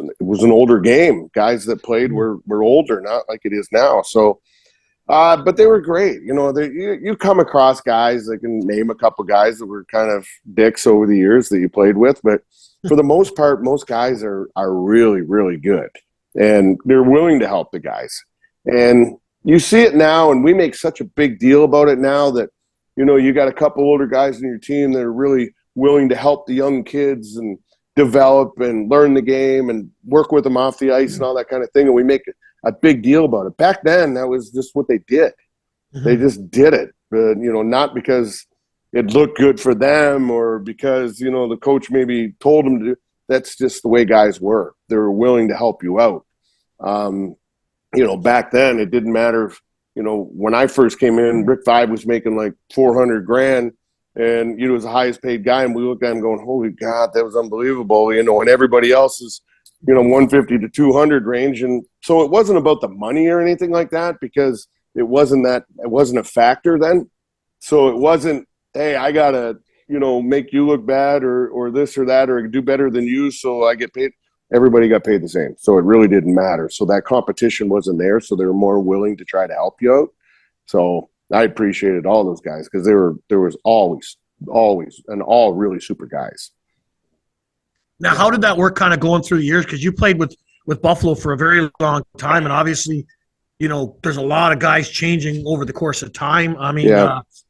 an older game. Guys that played were older, not like it is now. So. But they were great. You come across guys, I can name a couple guys that were kind of dicks over the years that you played with, but for the most part, most guys are really, really good. And they're willing to help the guys. And you see it now, and we make such a big deal about it now that, you got a couple older guys in your team that are really willing to help the young kids and develop and learn the game and work with them off the ice and all that kind of thing. And we make a big deal about it. Back then, that was just what they did. Mm-hmm. They just did it, not because it looked good for them or because, the coach maybe told them to do. That's just the way guys were. They were willing to help you out. Back then, it didn't matter if, when I first came in, Rick Five was making like $400,000 and he was the highest paid guy. And we looked at him going, holy God, that was unbelievable. And everybody else is, 150 to 200 range. And so it wasn't about the money or anything like that because it wasn't a factor then. So it wasn't, hey, I got to, make you look bad or this or that or do better than you. So I get paid. Everybody got paid the same. So it really didn't matter. So that competition wasn't there. So they were more willing to try to help you out. So I appreciated all those guys because there was always and all really super guys. Now, how did that work kind of going through the years? Because you played with Buffalo for a very long time, and obviously, there's a lot of guys changing over the course of time. I mean,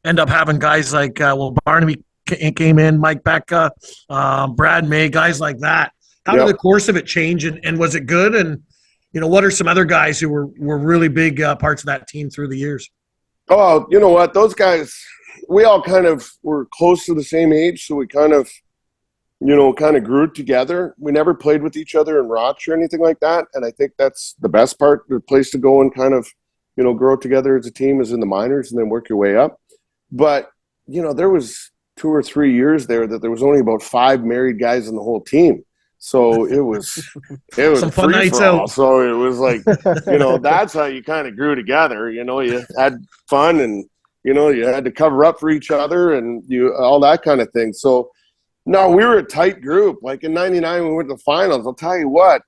end up having guys like, Barnaby came in, Mike Becca, Brad May, guys like that. How did the course of it change, and was it good? And, what are some other guys who were really big parts of that team through the years? Oh, you know what? Those guys, we all kind of were close to the same age, so we kind of grew together. We never played with each other in rocks or anything like that. And I think that's the best part. The place to go and kind of, grow together as a team is in the minors and then work your way up. But, there was 2 or 3 years there that there was only about 5 married guys in the whole team. So it was some fun nights out. So it was like, that's how you kind of grew together. You had fun and, you had to cover up for each other and all that kind of thing. So, No, we were a tight group. Like in '99, we went to the finals. I'll tell you what,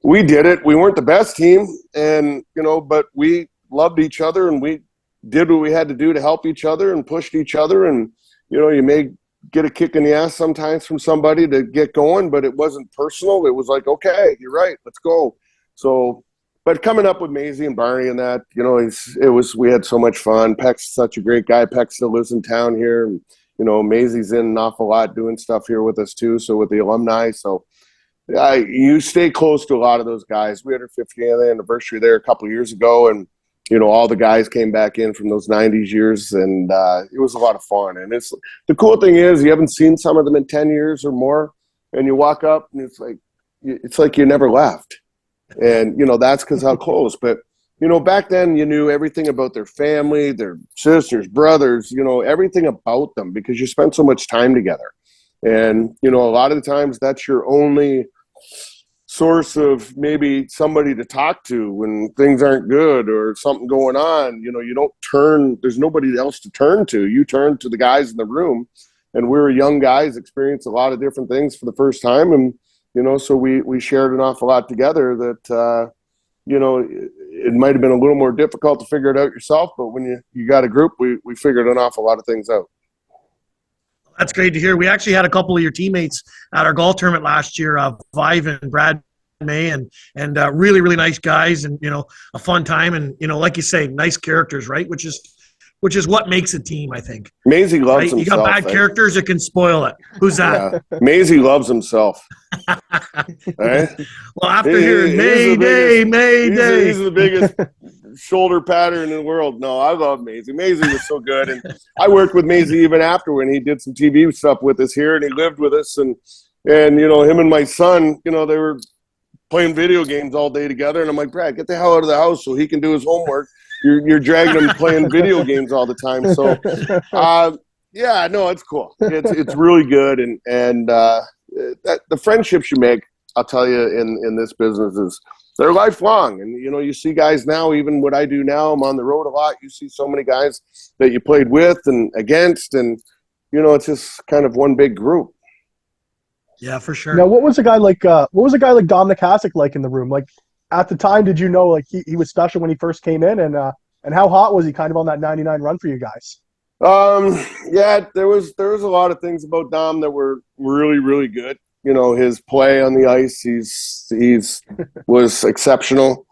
we did it. We weren't the best team, and but we loved each other, and we did what we had to do to help each other and pushed each other. And you may get a kick in the ass sometimes from somebody to get going, but it wasn't personal. It was like, okay, you're right, let's go. So, but coming up with Maisie and Barney and that, we had so much fun. Peck's such a great guy. Peck still lives in town here, and Maisie's in an awful lot doing stuff here with us too. So with the alumni, so you stay close to a lot of those guys. We had our 50th anniversary there a couple of years ago, and all the guys came back in from those 90s years, and it was a lot of fun. And the cool thing is you haven't seen some of them in 10 years or more, and you walk up and it's like you never left. And that's because how close. But back then you knew everything about their family, their sisters, brothers, everything about them, because you spent so much time together. And a lot of the times that's your only source of maybe somebody to talk to when things aren't good or something going on. You don't turn, there's nobody else to turn to. You turn to the guys in the room, and we were young guys, experienced a lot of different things for the first time. And, so we shared an awful lot together that, it might have been a little more difficult to figure it out yourself, but when you got a group, we figured an awful lot of things out. That's great to hear. We actually had a couple of your teammates at our golf tournament last year, Vive and Brad May, and really, really nice guys, and a fun time, and like you say, nice characters, right? Which is what makes a team, I think. Maisie loves himself. You got bad characters, it can spoil it. Who's that? Yeah. Maisie loves himself. Right? Well, after hearing Mayday, Mayday. He's the biggest shoulder pattern in the world. No, I love Maisie. Maisie was so good. And I worked with Maisie even after, when he did some TV stuff with us here, and he lived with us. And him and my son, they were playing video games all day together. And I'm like, Brad, get the hell out of the house so he can do his homework. You're dragging him playing video games all the time. So, yeah, no, it's cool. It's really good. And the friendships you make, I'll tell you, in this business they're lifelong. And, you see guys now, even what I do now, I'm on the road a lot. You see so many guys that you played with and against, and, it's just kind of one big group. Yeah, for sure. Now, what was a guy like Dom Nikasic like in the room? Like, at the time, did you know, like, he was special when he first came in, and how hot was he kind of on that 99 run for you guys? Yeah, there was a lot of things about Dom that were really, really good. His play on the ice, he's was exceptional.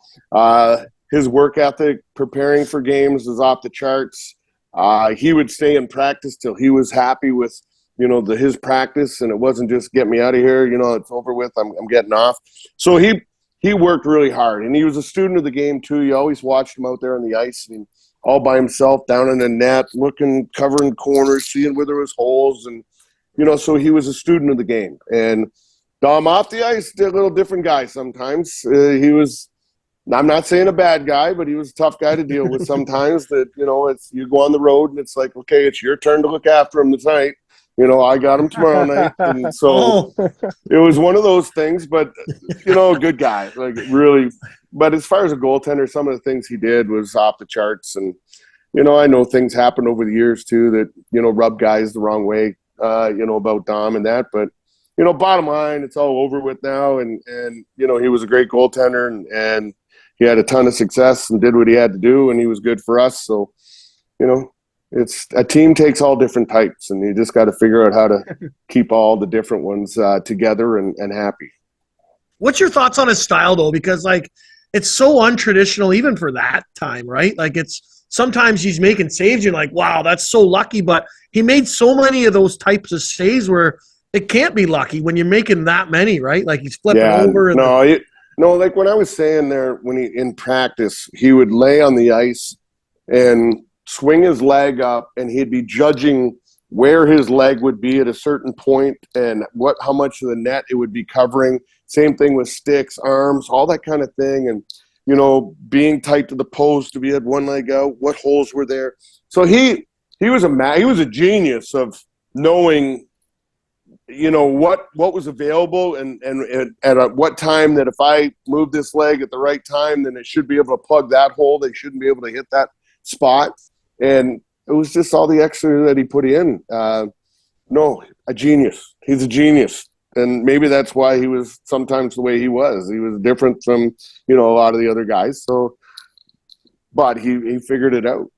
His work ethic, preparing for games, is off the charts. He would stay in practice till he was happy with, his practice, and it wasn't just get me out of here. It's over with. I'm getting off. So he worked really hard, and he was a student of the game too. You always watched him out there on the ice, and all by himself down in the net, looking, covering corners, seeing where there was holes, and so he was a student of the game. And Dom off the ice, a little different guy sometimes. He was, I'm not saying a bad guy, but he was a tough guy to deal with sometimes. That it's, you go on the road and it's like, okay, it's your turn to look after him tonight. I got him tomorrow night. And so it was one of those things, but, a good guy, like really. But as far as a goaltender, some of the things he did was off the charts. And, I know things happened over the years too that, rub guys the wrong way, about Dom and that. But, bottom line, it's all over with now. And he was a great goaltender, and he had a ton of success and did what he had to do, and he was good for us. So, it's a team takes all different types, and you just got to figure out how to keep all the different ones together and happy. What's your thoughts on his style, though? Because, like, it's so untraditional even for that time, right? Like, it's sometimes he's making saves. You're like, wow, that's so lucky. But he made so many of those types of saves where it can't be lucky when you're making that many, right? Like, he's flipping over. And no, like when I was saying there, when he in practice, he would lay on the ice and swing his leg up, and he'd be judging where his leg would be at a certain point and how much of the net it would be covering. Same thing with sticks, arms, all that kind of thing. And, being tight to the post, if he had one leg out, what holes were there. So he was a genius of knowing, what was available and at what time, that if I move this leg at the right time, then it should be able to plug that hole. They shouldn't be able to hit that spot. And it was just all the extra that he put in. No, a genius. He's a genius. And maybe that's why he was sometimes the way he was. He was different from, a lot of the other guys. So, but he figured it out.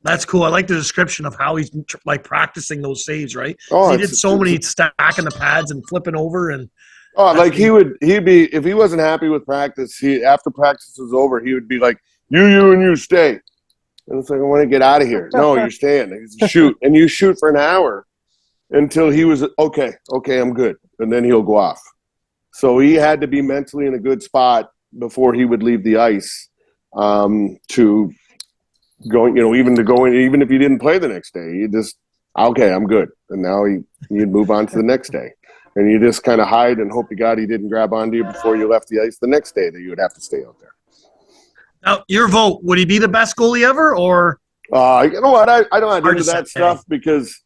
That's cool. I like the description of how he's like practicing those saves, right? Oh, he did so many stacking the pads and flipping over and. Oh, like he'd be, if he wasn't happy with practice, after practice was over, he would be like, you, and you stay. And it's like, I want to get out of here. No, you're staying. He's shoot. And you shoot for an hour until he was, okay, I'm good. And then he'll go off. So he had to be mentally in a good spot before he would leave the ice to go, even if he didn't play the next day, he just, okay, I'm good. And now he'd move on to the next day. And you just kind of hide and hope to God he didn't grab onto you before you left the ice the next day that you would have to stay out there. Now, your vote, would he be the best goalie ever or? You know what? I don't get into that stuff because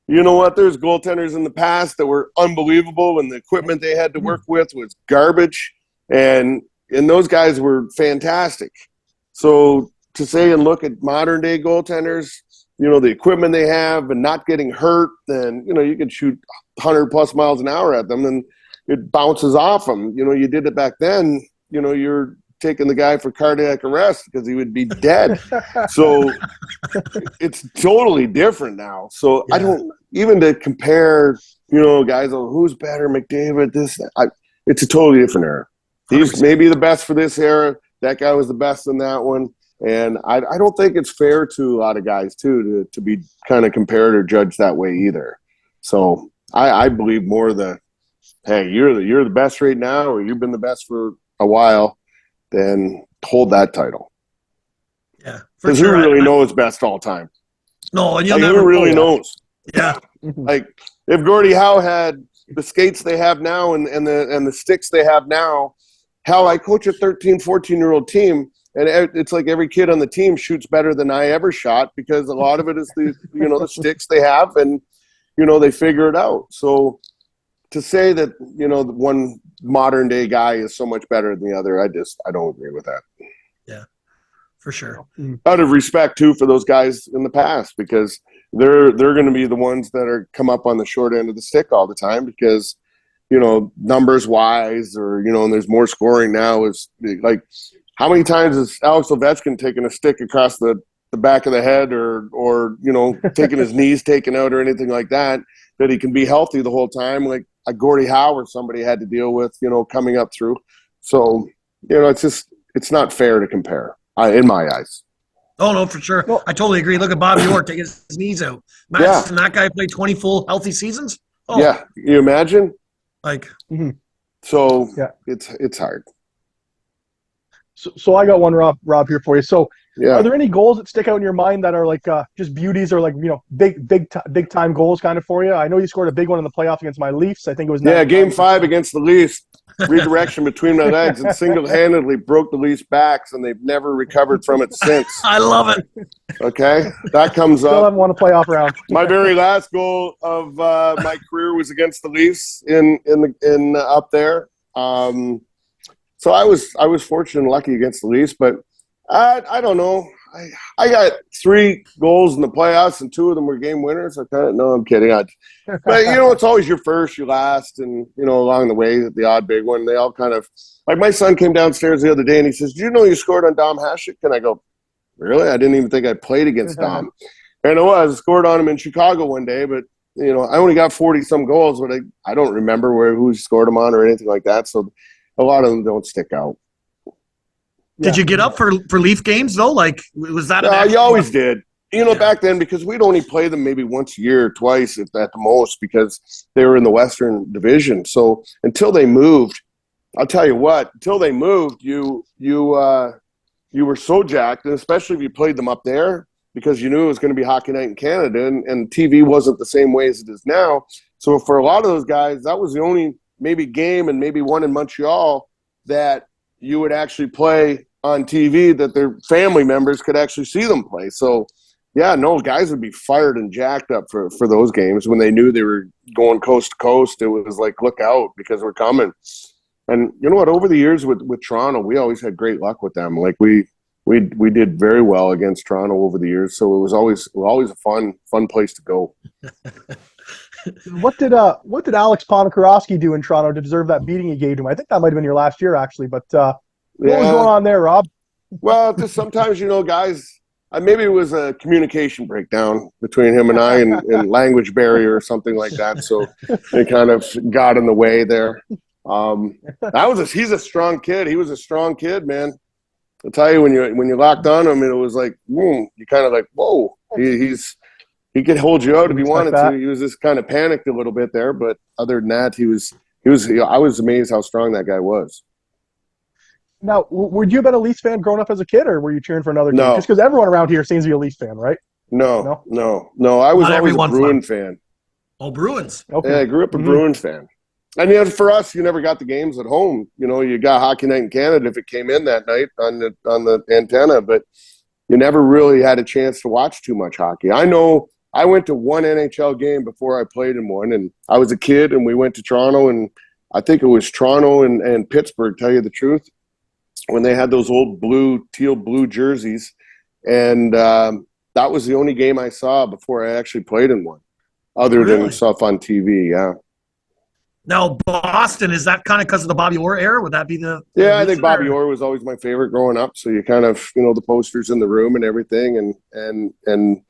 you know what? There's goaltenders in the past that were unbelievable and the equipment they had to work with was garbage. And those guys were fantastic. So to say and look at modern day goaltenders, the equipment they have and not getting hurt, then, you can shoot 100 plus miles an hour at them and it bounces off them. You did it back then, you're taking the guy for cardiac arrest because he would be dead. So it's totally different now. So yeah. I don't even to compare, guys, who's better, McDavid, it's a totally different era. He's maybe the best for this era. That guy was the best in that one. And I don't think it's fair to a lot of guys, too, to be kind of compared or judged that way either. So I believe more hey, you're the best right now or you've been the best for a while, then hold that title. Yeah. Because who really knows best all time? No, and you'll never who really knows? Yeah. Like if Gordie Howe had the skates they have now and the sticks they have now, hell, I coach a 13, 14-year-old team. And it's like every kid on the team shoots better than I ever shot because a lot of it is the sticks they have and, they figure it out. So to say that, one modern day guy is so much better than the other, I don't agree with that. Yeah, for sure. Out of respect too, for those guys in the past, because they're going to be the ones that are come up on the short end of the stick all the time because, numbers wise or, and there's more scoring now is like, how many times has Alex Ovechkin taken a stick across the back of the head or taking his knees taken out or anything like that he can be healthy the whole time like a Gordie Howe or somebody had to deal with, coming up through. So, it's not fair to compare in my eyes. Oh, no, for sure. I totally agree. Look at Bobby Orr taking his knees out. Imagine that guy played 20 full healthy seasons. Oh. Yeah. You imagine? Like, so yeah. It's hard. So I got one, Rob, here for you. So, yeah. Are there any goals that stick out in your mind that are like just beauties or like big time goals kind of for you? I know you scored a big one in the playoffs against my Leafs. I think it was Game 5 against the Leafs. Redirection between my legs and single-handedly broke the Leafs' backs, and they've never recovered from it since. I love it. Okay, that comes Still up. haven't won a playoff round. My very last goal of my career was against the Leafs in up there. So I was fortunate and lucky against the Leafs, but I don't know. I got 3 goals in the playoffs, and 2 of them were game winners. No, I'm kidding. But it's always your first, your last, and along the way, the odd big one. They all kind of like my son came downstairs the other day and he says, "Do you know you scored on Dom Hasek?" And I go, "Really? I didn't even think I played against Dom." And I scored on him in Chicago one day, but I only got 40 some goals, but I don't remember who scored them on or anything like that. So a lot of them don't stick out. Did you get up for Leaf games though? Like, was that? You always did. Back then, because we'd only play them maybe once a year, twice at the most, because they were in the Western Division. So until they moved, I'll tell you what. Until they moved, you were so jacked, and especially if you played them up there, because you knew it was going to be Hockey Night in Canada, and TV wasn't the same way as it is now. So for a lot of those guys, that was the only maybe game, and maybe one in Montreal that you would actually play on TV that their family members could actually see them play. So, yeah, no, guys would be fired and jacked up for those games when they knew they were going coast to coast. It was like, look out because we're coming. And you know what? Over the years with Toronto, we always had great luck with them. Like we we did very well against Toronto over the years. So it was always a fun place to go. What did Alex Ponikarovsky do in Toronto to deserve that beating he gave him? I think that might have been your last year, actually. But what was going on there, Rob? Well, just sometimes, guys, maybe it was a communication breakdown between him and I and language barrier or something like that. So it kind of got in the way there. He's a strong kid. He was a strong kid, man. I'll tell you, when you locked on him, it was like, you kind of like, whoa, he could hold you out if he wanted to. He was just kind of panicked a little bit there, but other than that, I was amazed how strong that guy was. Now, would you have been a Leafs fan growing up as a kid, or were you cheering for another team? No. Just because everyone around here seems to be a Leafs fan, right? No. I was always a Bruin fan. Oh, Bruins. Okay. Yeah, I grew up a Bruins fan. And for us, you never got the games at home. You got Hockey Night in Canada if it came in that night on the antenna, but you never really had a chance to watch too much hockey. I know I went to one NHL game before I played in one, and I was a kid, and we went to Toronto, and I think it was Toronto and Pittsburgh, tell you the truth, when they had those old teal blue jerseys. And that was the only game I saw before I actually played in one, other than stuff on TV, yeah. Now, Boston, is that kind of because of the Bobby Orr era? Would that be the Yeah, I think Bobby Orr was always my favorite growing up. So you kind of, the posters in the room and everything, and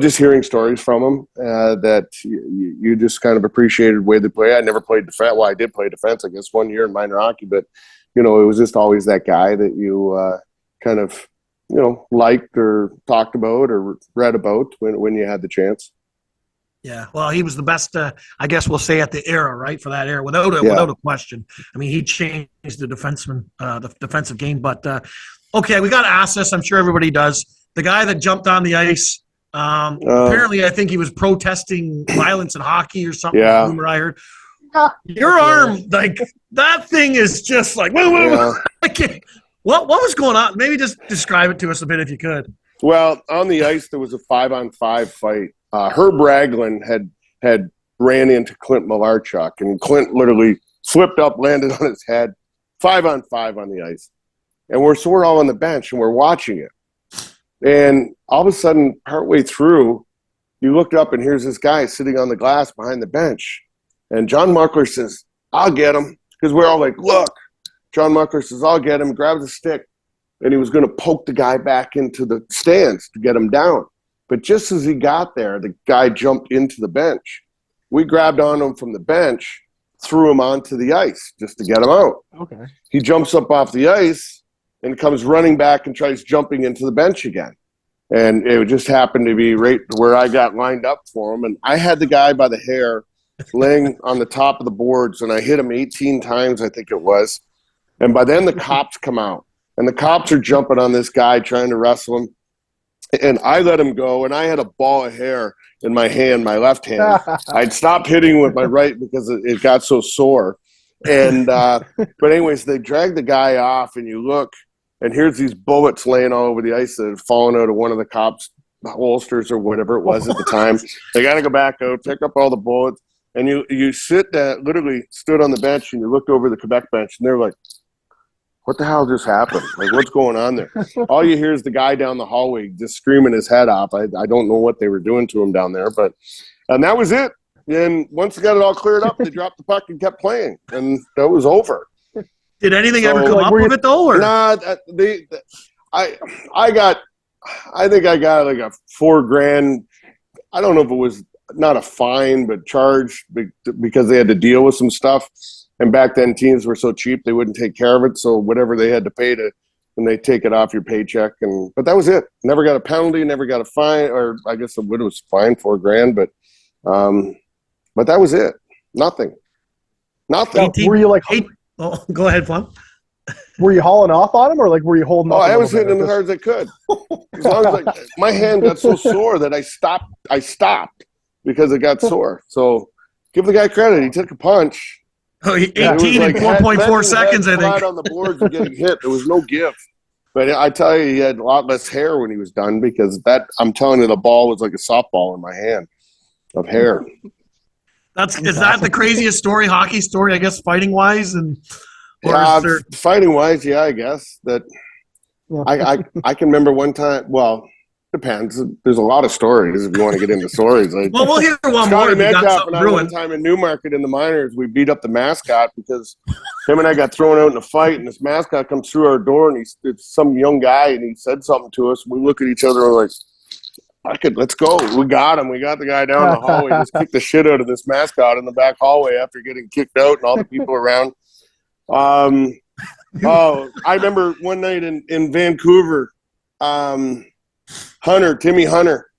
just hearing stories from him that you just kind of appreciated the way they play. I never played defense. Well, I did play defense, I guess, 1 year in minor hockey, but it was just always that guy that you kind of liked or talked about or read about when you had the chance. Yeah, well, he was the best, I guess we'll say, at the era, right, for that era, without a question. I mean, he changed the defensive game. But, okay, we got to ask this. I'm sure everybody does. The guy that jumped on the ice, apparently I think he was protesting violence in hockey or something. Yeah. Rumor I heard. Your arm, like, that thing is just like, whoa. What was going on? Maybe just describe it to us a bit if you could. Well, on the ice, there was a 5-on-5 fight. Herb Ragland had ran into Clint Malarchuk, and Clint literally flipped up, landed on his head, 5-on-5 on the ice. And we're all on the bench, and we're watching it. And all of a sudden, partway through, you look up, and here's this guy sitting on the glass behind the bench. And John Muckler says, "I'll get him." Because we're all like, look. John Muckler says, "I'll get him," grabs a stick, and he was going to poke the guy back into the stands to get him down. But just as he got there, the guy jumped into the bench. We grabbed on him from the bench, threw him onto the ice just to get him out. Okay. He jumps up off the ice and comes running back and tries jumping into the bench again. And it just happened to be right where I got lined up for him. And I had the guy by the hair laying on the top of the boards, and I hit him 18 times, I think it was. And by then the cops come out, and the cops are jumping on this guy trying to wrestle him. And I let him go, and I had a ball of hair in my hand, my left hand. I'd stopped hitting with my right because it got so sore. And but anyways, they dragged the guy off, and you look, and here's these bullets laying all over the ice that had fallen out of one of the cops' holsters or whatever it was at the time. They got to go back out, pick up all the bullets, and you sit there, literally stood on the bench, and you looked over the Quebec bench, and they're like, "What the hell just happened? Like, what's going on there?" All you hear is the guy down the hallway just screaming his head off. I don't know what they were doing to him down there, and that was it. And once they got it all cleared up, they dropped the puck and kept playing, and that was over. Did anything ever come up with it though? Or? Nah, I think I got like a $4,000. I don't know if it was not a fine, but charged because they had to deal with some stuff. And back then, teams were so cheap they wouldn't take care of it. So whatever they had to pay and they take it off your paycheck. But that was it. Never got a penalty. Never got a fine, or I guess it was fine, $4,000. But that was it. Nothing. Were you like? Oh, go ahead, Flem. Were you hauling off on him, or like were you holding? I was hitting him as hard as I could. As long as my hand got so sore that I stopped because it got sore. So give the guy credit. He took a punch. Oh, 18 in 4.4 seconds, I think. On the boards and getting hit. There was no give. But I tell you, he had a lot less hair when he was done because I'm telling you, the ball was like a softball in my hand of hair. Is that the craziest hockey story, I guess, fighting wise? Fighting wise, yeah, I guess. That I can remember one time. Well, depends. There's a lot of stories if you want to get into stories. Like, Well, we'll hear one Scotty more if you got Metcalf something and I one brewing. time in Newmarket in the minors, we beat up the mascot because him and I got thrown out in a fight, and this mascot comes through our door, and it's some young guy, and he said something to us. We look at each other and we're like, let's go. We got him. We got the guy down the hallway. Just kicked the shit out of this mascot in the back hallway after getting kicked out and all the people around. I remember one night in Vancouver, Timmy Hunter,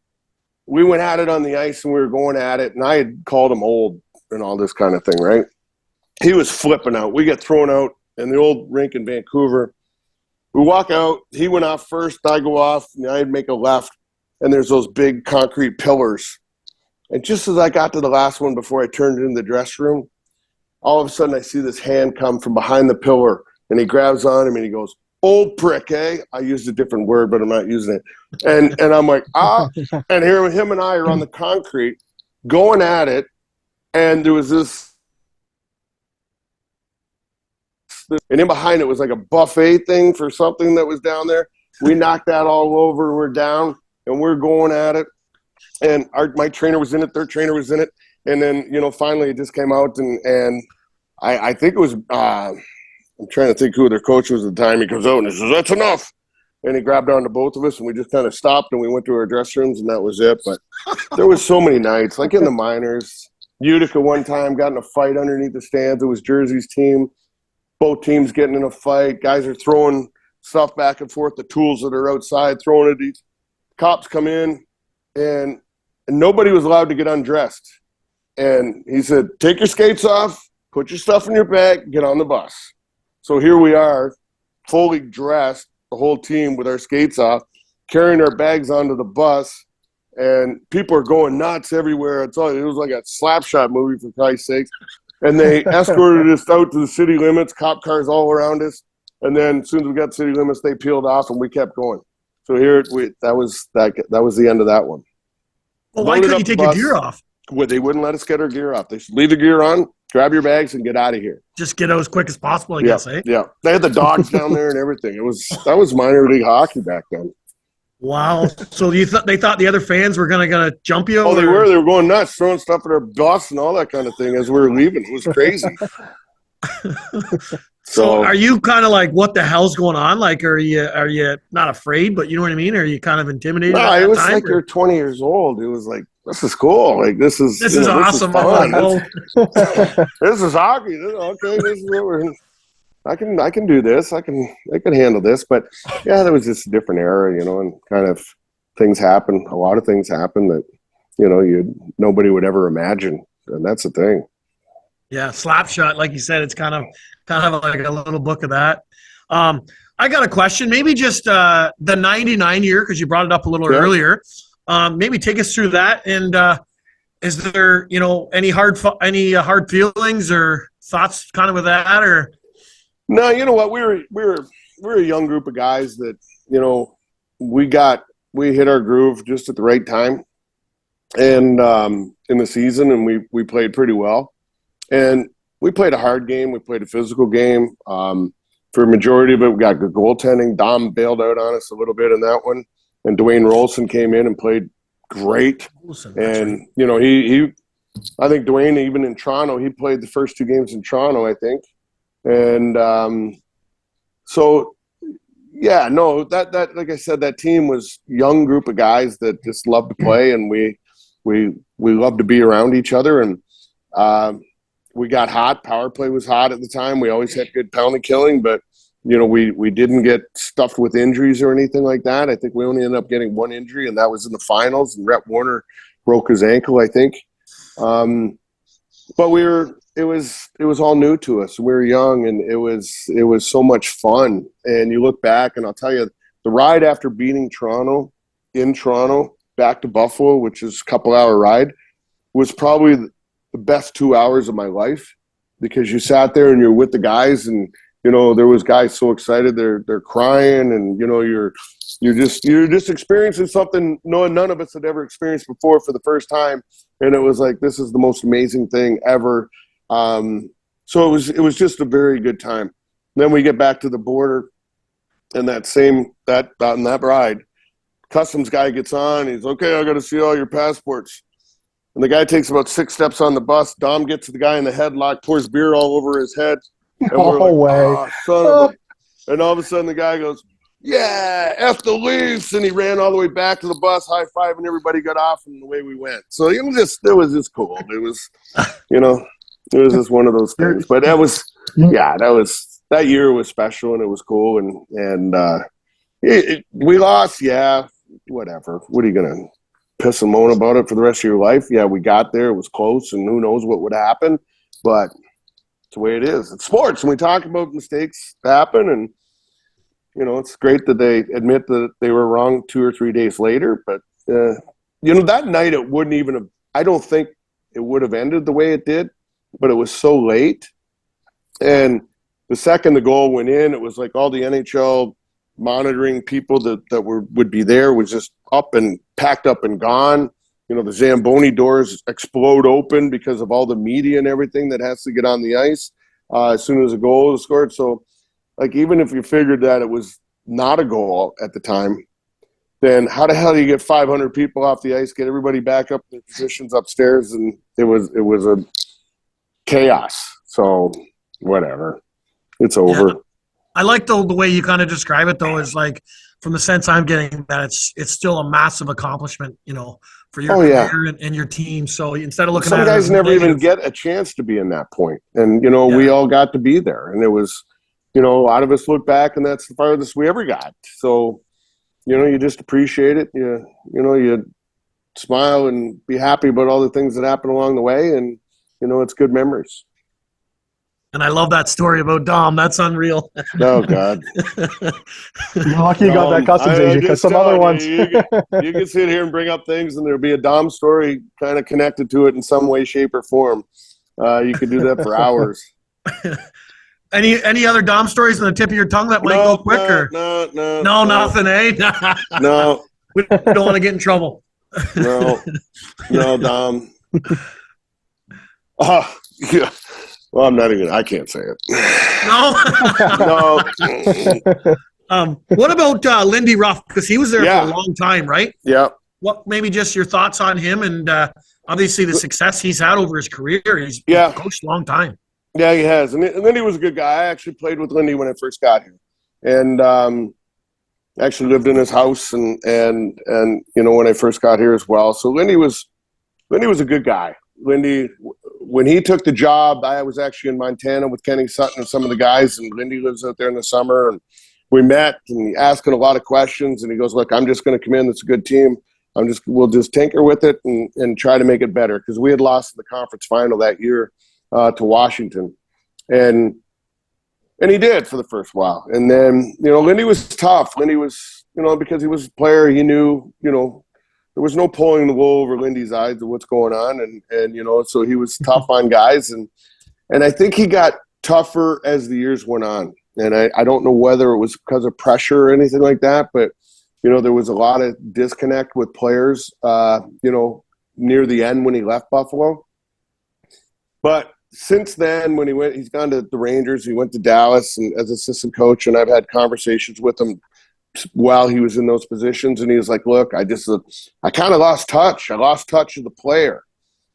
we went at it on the ice and we were going at it, and I had called him old and all this kind of thing, right? He was flipping out. We get thrown out in the old rink in Vancouver. We walk out. He went off first. I go off, and I'd make a left, and there's those big concrete pillars. And just as I got to the last one before I turned it in the dressing room, all of a sudden I see this hand come from behind the pillar, and he grabs on him and he goes, "Old prick, eh?" I used a different word, but I'm not using it. And I'm like, ah. And here him and I are on the concrete going at it, and there was this, and in behind it was like a buffet thing for something that was down there. We knocked that all over. We're down, and we're going at it. And my trainer was in it. Their trainer was in it. And then, finally it just came out, and I think it was I'm trying to think who their coach was at the time. He comes out and he says, "That's enough." And he grabbed on to both of us, and we just kind of stopped, and we went to our dressing rooms, and that was it. But there was so many nights, like in the minors. Utica one time got in a fight underneath the stands. It was Jersey's team. Both teams getting in a fight. Guys are throwing stuff back and forth, the tools that are outside, throwing at these. Cops come in, and nobody was allowed to get undressed. And he said, "Take your skates off, put your stuff in your bag, get on the bus." So here we are, fully dressed, the whole team with our skates off, carrying our bags onto the bus, and people are going nuts everywhere. It was like a Slapshot movie, for Christ's sake. And they escorted us out to the city limits, cop cars all around us. And then as soon as we got to city limits, they peeled off, and we kept going. So that was the end of that one. Well, why couldn't you take your gear off? Well, they wouldn't let us get our gear off. They said, "Leave the gear on, grab your bags, and get out of here." Just get out as quick as possible, I guess, eh? Yeah. They had the dogs down there and everything. That was minor league hockey back then. Wow. So they thought the other fans were gonna jump you? Oh, they were. They were going nuts, throwing stuff at our bus and all that kind of thing as we were leaving. It was crazy. So are you kind of like, what the hell's going on? Like, are you not afraid, but you know what I mean? Are you kind of intimidated? No, it was like you're 20 years old. It was like, this is cool. Like, this is awesome. This is hockey. Okay, this is what we're. I can do this. I can handle this. But yeah, there was just a different era, and kind of things happen. A lot of things happen that nobody would ever imagine, and that's the thing. Yeah, Slapshot, like you said, it's kind of like a little book of that. I got a question. Maybe just the 99 year, because you brought it up a little earlier. Maybe take us through that. And is there any hard feelings or thoughts kind of with that, or? No, you know what? We were a young group of guys that we hit our groove just at the right time, and in the season, and we played pretty well. And we played a hard game. We played a physical game. For a majority of it, we got good goaltending. Dom bailed out on us a little bit in that one. And Dwayne Rolson came in and played great. And, I think Dwayne, even in Toronto, he played the first two games in Toronto, I think. And that like I said, that team was a young group of guys that just loved to play, and we loved to be around each other. And we got hot. Power play was hot at the time. We always had good penalty killing, but we didn't get stuffed with injuries or anything like that. I think we only ended up getting one injury, and that was in the finals. And Rhett Warner broke his ankle, I think. But it was all new to us. We were young, and it was so much fun. And you look back, and I'll tell you, the ride after beating Toronto in Toronto back to Buffalo, which is a couple-hour ride, was probably the best 2 hours of my life, because you sat there and you're with the guys, and there was guys so excited they're crying, and you're just experiencing something none of us had ever experienced before for the first time, and it was like, this is the most amazing thing ever. So it was just a very good time. Then we get back to the border, And on that ride, customs guy gets on. He's okay. I got to see all your passports. And the guy takes about 6 steps on the bus. Dom gets the guy in the headlock, pours beer all over his head, and we're like, way. "Oh, son of a!" And all of a sudden, the guy goes, "Yeah, F the Leafs," and he ran all the way back to the bus, high five, and everybody got off, and away we went. So it was just cool. It was, it was just one of those things. But that year was special, and it was cool, and we lost, yeah, whatever. What are you gonna piss and moan about it for the rest of your life? Yeah, we got there, it was close, and who knows what would happen, but it's the way it is. It's sports, and we talk about mistakes happen, and it's great that they admit that they were wrong 2 or 3 days later. But that night it wouldn't even have. I don't think it would have ended the way it did, but it was so late, and the second the goal went in, it was like all the NHL monitoring people that would be there was just up and packed up and gone. The Zamboni doors explode open because of all the media and everything that has to get on the ice as soon as a goal is scored. So, like, even if you figured that it was not a goal at the time, then how the hell do you get 500 people off the ice, get everybody back up in their positions upstairs? And it was a chaos. So, whatever. It's over. Yeah. I like the way you kind of describe it, though, is like, from the sense I'm getting, that it's still a massive accomplishment, for your career and your team. So instead of looking some at guys it never even get a chance to be in that point. And, we all got to be there. And it was, a lot of us look back, and that's the farthest we ever got. So, you just appreciate it. You smile and be happy about all the things that happen along the way. And, it's good memories. And I love that story about Dom. That's unreal. Oh, God. You're lucky you got that customs agent, because some other ones. You can sit here and bring up things, and there'll be a Dom story kind of connected to it in some way, shape, or form. You could do that for hours. Any other Dom stories on the tip of your tongue that might go quicker? No, nothing, eh? No. We don't want to get in trouble. No, Dom. Oh, yeah. Well, I can't say it. No. What about Lindy Ruff? Because he was there for a long time, right? Yeah. What, maybe just your thoughts on him, and obviously the success he's had over his career. He's coached a long time. Yeah, he has. And Lindy was a good guy. I actually played with Lindy when I first got here. And actually lived in his house and when I first got here as well. So Lindy was a good guy. Lindy, when he took the job, I was actually in Montana with Kenny Sutton and some of the guys, and Lindy lives out there in the summer. And we met, and he asking a lot of questions, and he goes, "Look, I'm just going to come in. It's a good team. We'll just tinker with it and try to make it better," because we had lost in the conference final that year to Washington, and he did for the first while. And then Lindy was tough. Lindy was because he was a player, he knew there was no pulling the wool over Lindy's eyes of what's going on, and so he was tough on guys, and I think he got tougher as the years went on. And I don't know whether it was because of pressure or anything like that, but there was a lot of disconnect with players, near the end when he left Buffalo. But since then, when he's gone to the Rangers, he went to Dallas and as assistant coach, and I've had conversations with him while he was in those positions, and he was like, "Look, I kind of lost touch. I lost touch of the player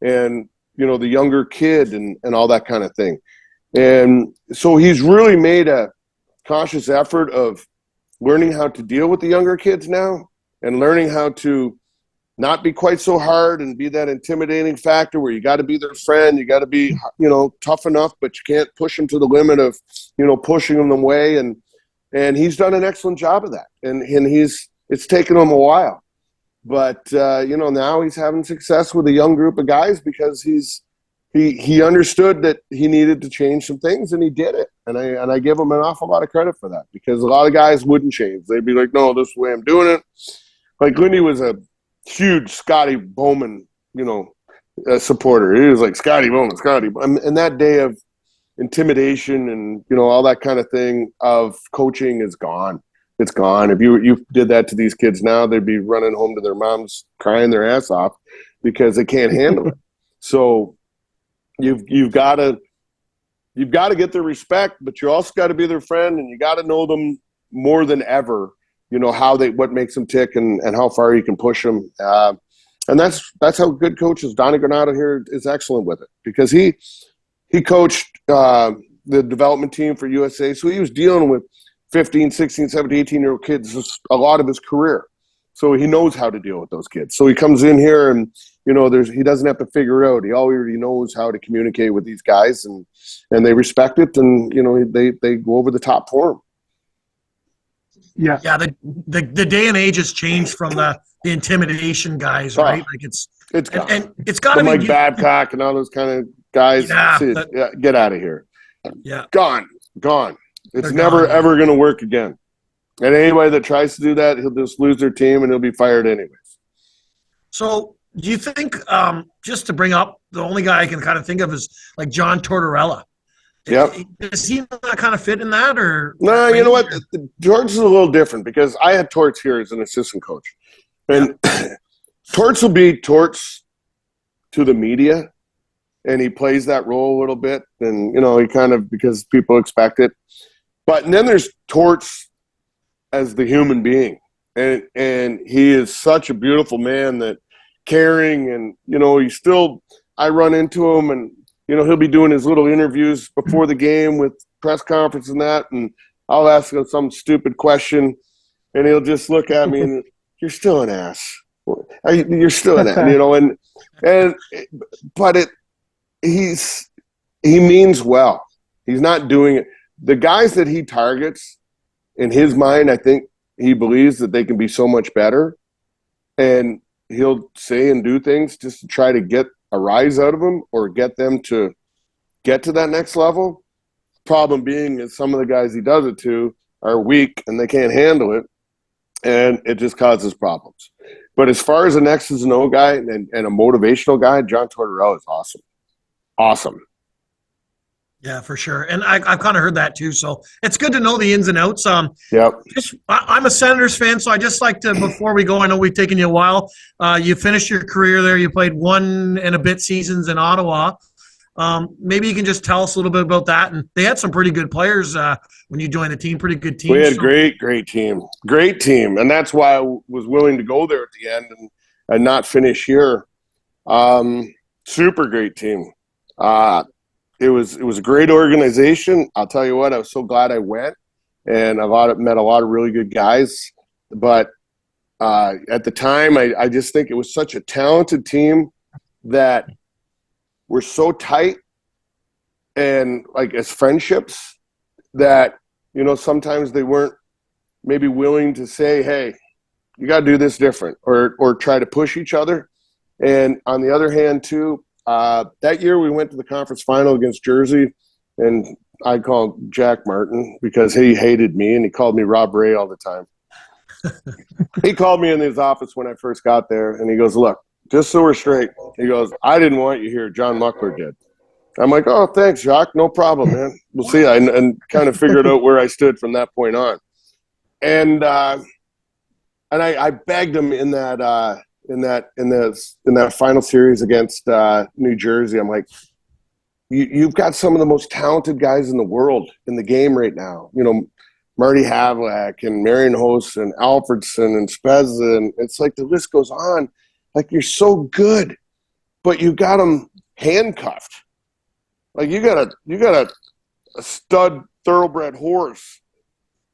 and, the younger kid and all that kind of thing." And so he's really made a conscious effort of learning how to deal with the younger kids now and learning how to not be quite so hard and be that intimidating factor where you got to be their friend. You got to be, tough enough, but you can't push them to the limit of, pushing them away. And he's done an excellent job of that. And it's taken him a while, but now he's having success with a young group of guys because he understood that he needed to change some things, and he did it. And I give him an awful lot of credit for that, because a lot of guys wouldn't change. They'd be like, "No, this is the way I'm doing it." Like Lindy was a huge Scotty Bowman, supporter. He was like, Scotty Bowman. And that day of intimidation and, all that kind of thing of coaching is gone. It's gone. If you did that to these kids now, they'd be running home to their moms crying their ass off because they can't handle it. So you've got to get their respect, but you also got to be their friend, and you got to know them more than ever, what makes them tick and how far you can push them. And that's how good coaches. Donnie Granado here is excellent with it, because he coached the development team for USA. So he was dealing with 15, 16, 17, 18-year-old kids a lot of his career. So he knows how to deal with those kids. So he comes in here and, he doesn't have to figure it out. He already knows how to communicate with these guys, and they respect it, and, they go over the top for him. Yeah. Yeah. The day and age has changed from the intimidation guys, right? Like it's gone. And it's got to be Mike Babcock and all those kind of guys. Yeah, get out of here. Yeah. Gone. It's never ever going to work again. And anybody that tries to do that, he'll just lose their team and he'll be fired anyways. So do you think, just to bring up, the only guy I can kind of think of is like John Tortorella? Yep. Does he not kind of fit in that, or? No, you know what? George is a little different, because I had Torts here as an assistant coach. And Torts will be Torts to the media, and he plays that role a little bit. And, he kind of, because people expect it. But then there's Torts as the human being. And he is such a beautiful man, that caring, and, I run into him, and, he'll be doing his little interviews before the game with press conference and that, and I'll ask him some stupid question, and he'll just look at me and, you're still an ass. You're still an ass, but he means well. He's not doing it. The guys that he targets, in his mind, I think he believes that they can be so much better, and he'll say and do things just to try to get a rise out of them or get them to get to that next level. Problem being is some of the guys he does it to are weak and they can't handle it, and it just causes problems. But as far as an X's and O guy and a motivational guy, John Tortorella is awesome. Awesome. Yeah, for sure. And I've kind of heard that too. So it's good to know the ins and outs. Yep. I'm a Senators fan, so I just like to, before we go, I know we've taken you a while. You finished your career there. You played 1 and a bit seasons in Ottawa. Maybe you can just tell us a little bit about that. And they had some pretty good players when you joined the team, pretty good team. We had great team. Great team. And that's why I was willing to go there at the end and not finish here. Super great team. It was a great organization. I'll tell you what, I was so glad I went, and I've met a lot of really good guys. But at the time, I just think it was such a talented team that we're so tight, and like as friendships, that sometimes they weren't maybe willing to say, hey, you got to do this different, or try to push each other. And on the other hand too, that year we went to the conference final against Jersey, and I called Jack Martin because he hated me, and he called me Rob Ray all the time. He called me in his office when I first got there, and he goes, look, just so we're straight, he goes, I didn't want you here. John Muckler did. I'm like, oh, thanks, Jacques. No problem, man. We'll see. And kind of figured out where I stood from that point on. And I begged him in that final series against New Jersey. I'm like, you've got some of the most talented guys in the world in the game right now. Marty Havlack and Marion Host and Alfredson and Spezza, and it's like the list goes on. Like, you're so good, but you got them handcuffed. Like, you got a stud thoroughbred horse.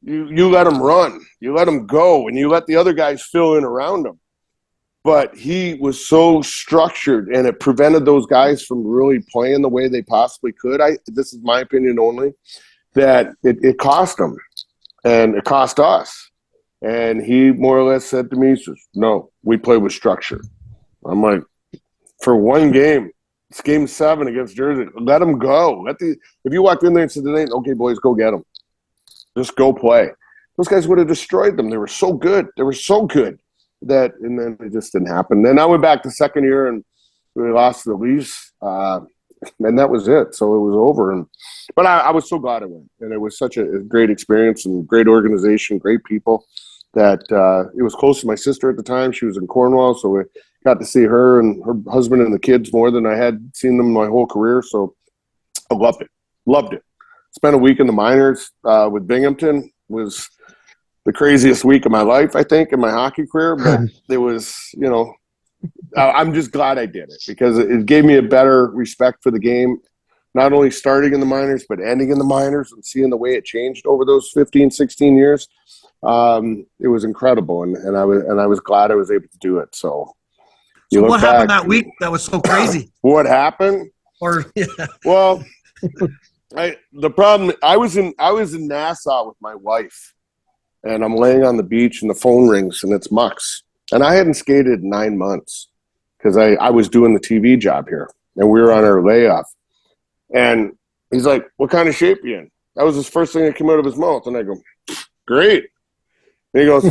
You let him run, you let him go, and you let the other guys fill in around him. But he was so structured, and it prevented those guys from really playing the way they possibly could. This is my opinion only, that it cost them, and it cost us. And he more or less said to me, he says, no, we play with structure. I'm like, for one game, it's game 7 against Jersey, let them go. If you walked in there and said, okay, boys, go get them. Just go play. Those guys would have destroyed them. They were so good. That, and then it just didn't happen. Then I went back the second year and we lost to the Leafs, and that was it. So it was over. But I was so glad I went, and it was such a great experience and great organization, great people. That it was close to my sister at the time. She was in Cornwall, so we got to see her and her husband and the kids more than I had seen them my whole career. So I loved it. Spent a week in the minors with Binghamton. Was the craziest week of my life, I think, in my hockey career. But it was, I'm just glad I did it because it gave me a better respect for the game, not only starting in the minors, but ending in the minors and seeing the way it changed over those 15, 16 years. It was incredible. And I was glad I was able to do it. So what happened that week that was so crazy? What happened? Well, the problem, I was in Nassau with my wife, and I'm laying on the beach and the phone rings and it's Mux. And I hadn't skated in 9 months because I was doing the TV job here and we were on our layoff. And he's like, "What kind of shape are you in?" That was his first thing that came out of his mouth. And I go, "Great." And he goes,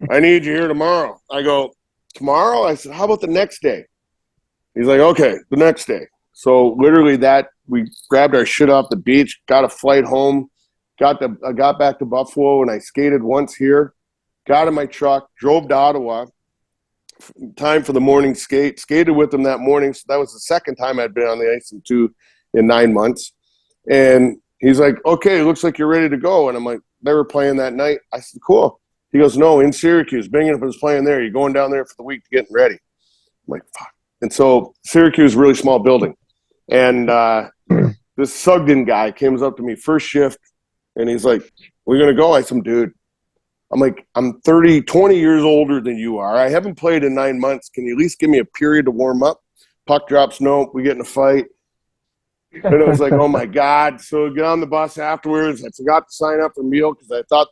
"I need you here tomorrow." I go, "Tomorrow?" I said, "How about the next day?" He's like, "Okay, the next day." So literally we grabbed our shit off the beach, got a flight home, I got back to Buffalo, and I skated once here, got in my truck, drove to Ottawa, time for the morning skate, skated with them that morning. So that was the second time I'd been on the ice in 9 months. And he's like, "Okay, looks like you're ready to go." And I'm like, "They were playing that night." I said, "Cool." He goes, "No, in Syracuse. Binghamton was playing there. You're going down there for the week to get ready." I'm like, "Fuck." And so Syracuse, really small building. And this Sugden guy comes up to me first shift, and he's like, "We're going to go?" I said, "Dude," I'm like, "I'm 20 years older than you are. I haven't played in 9 months. Can you at least give me a period to warm up?" Puck drops, nope, we get in a fight. And it was like, oh, my God. So get on the bus afterwards. I forgot to sign up for a meal because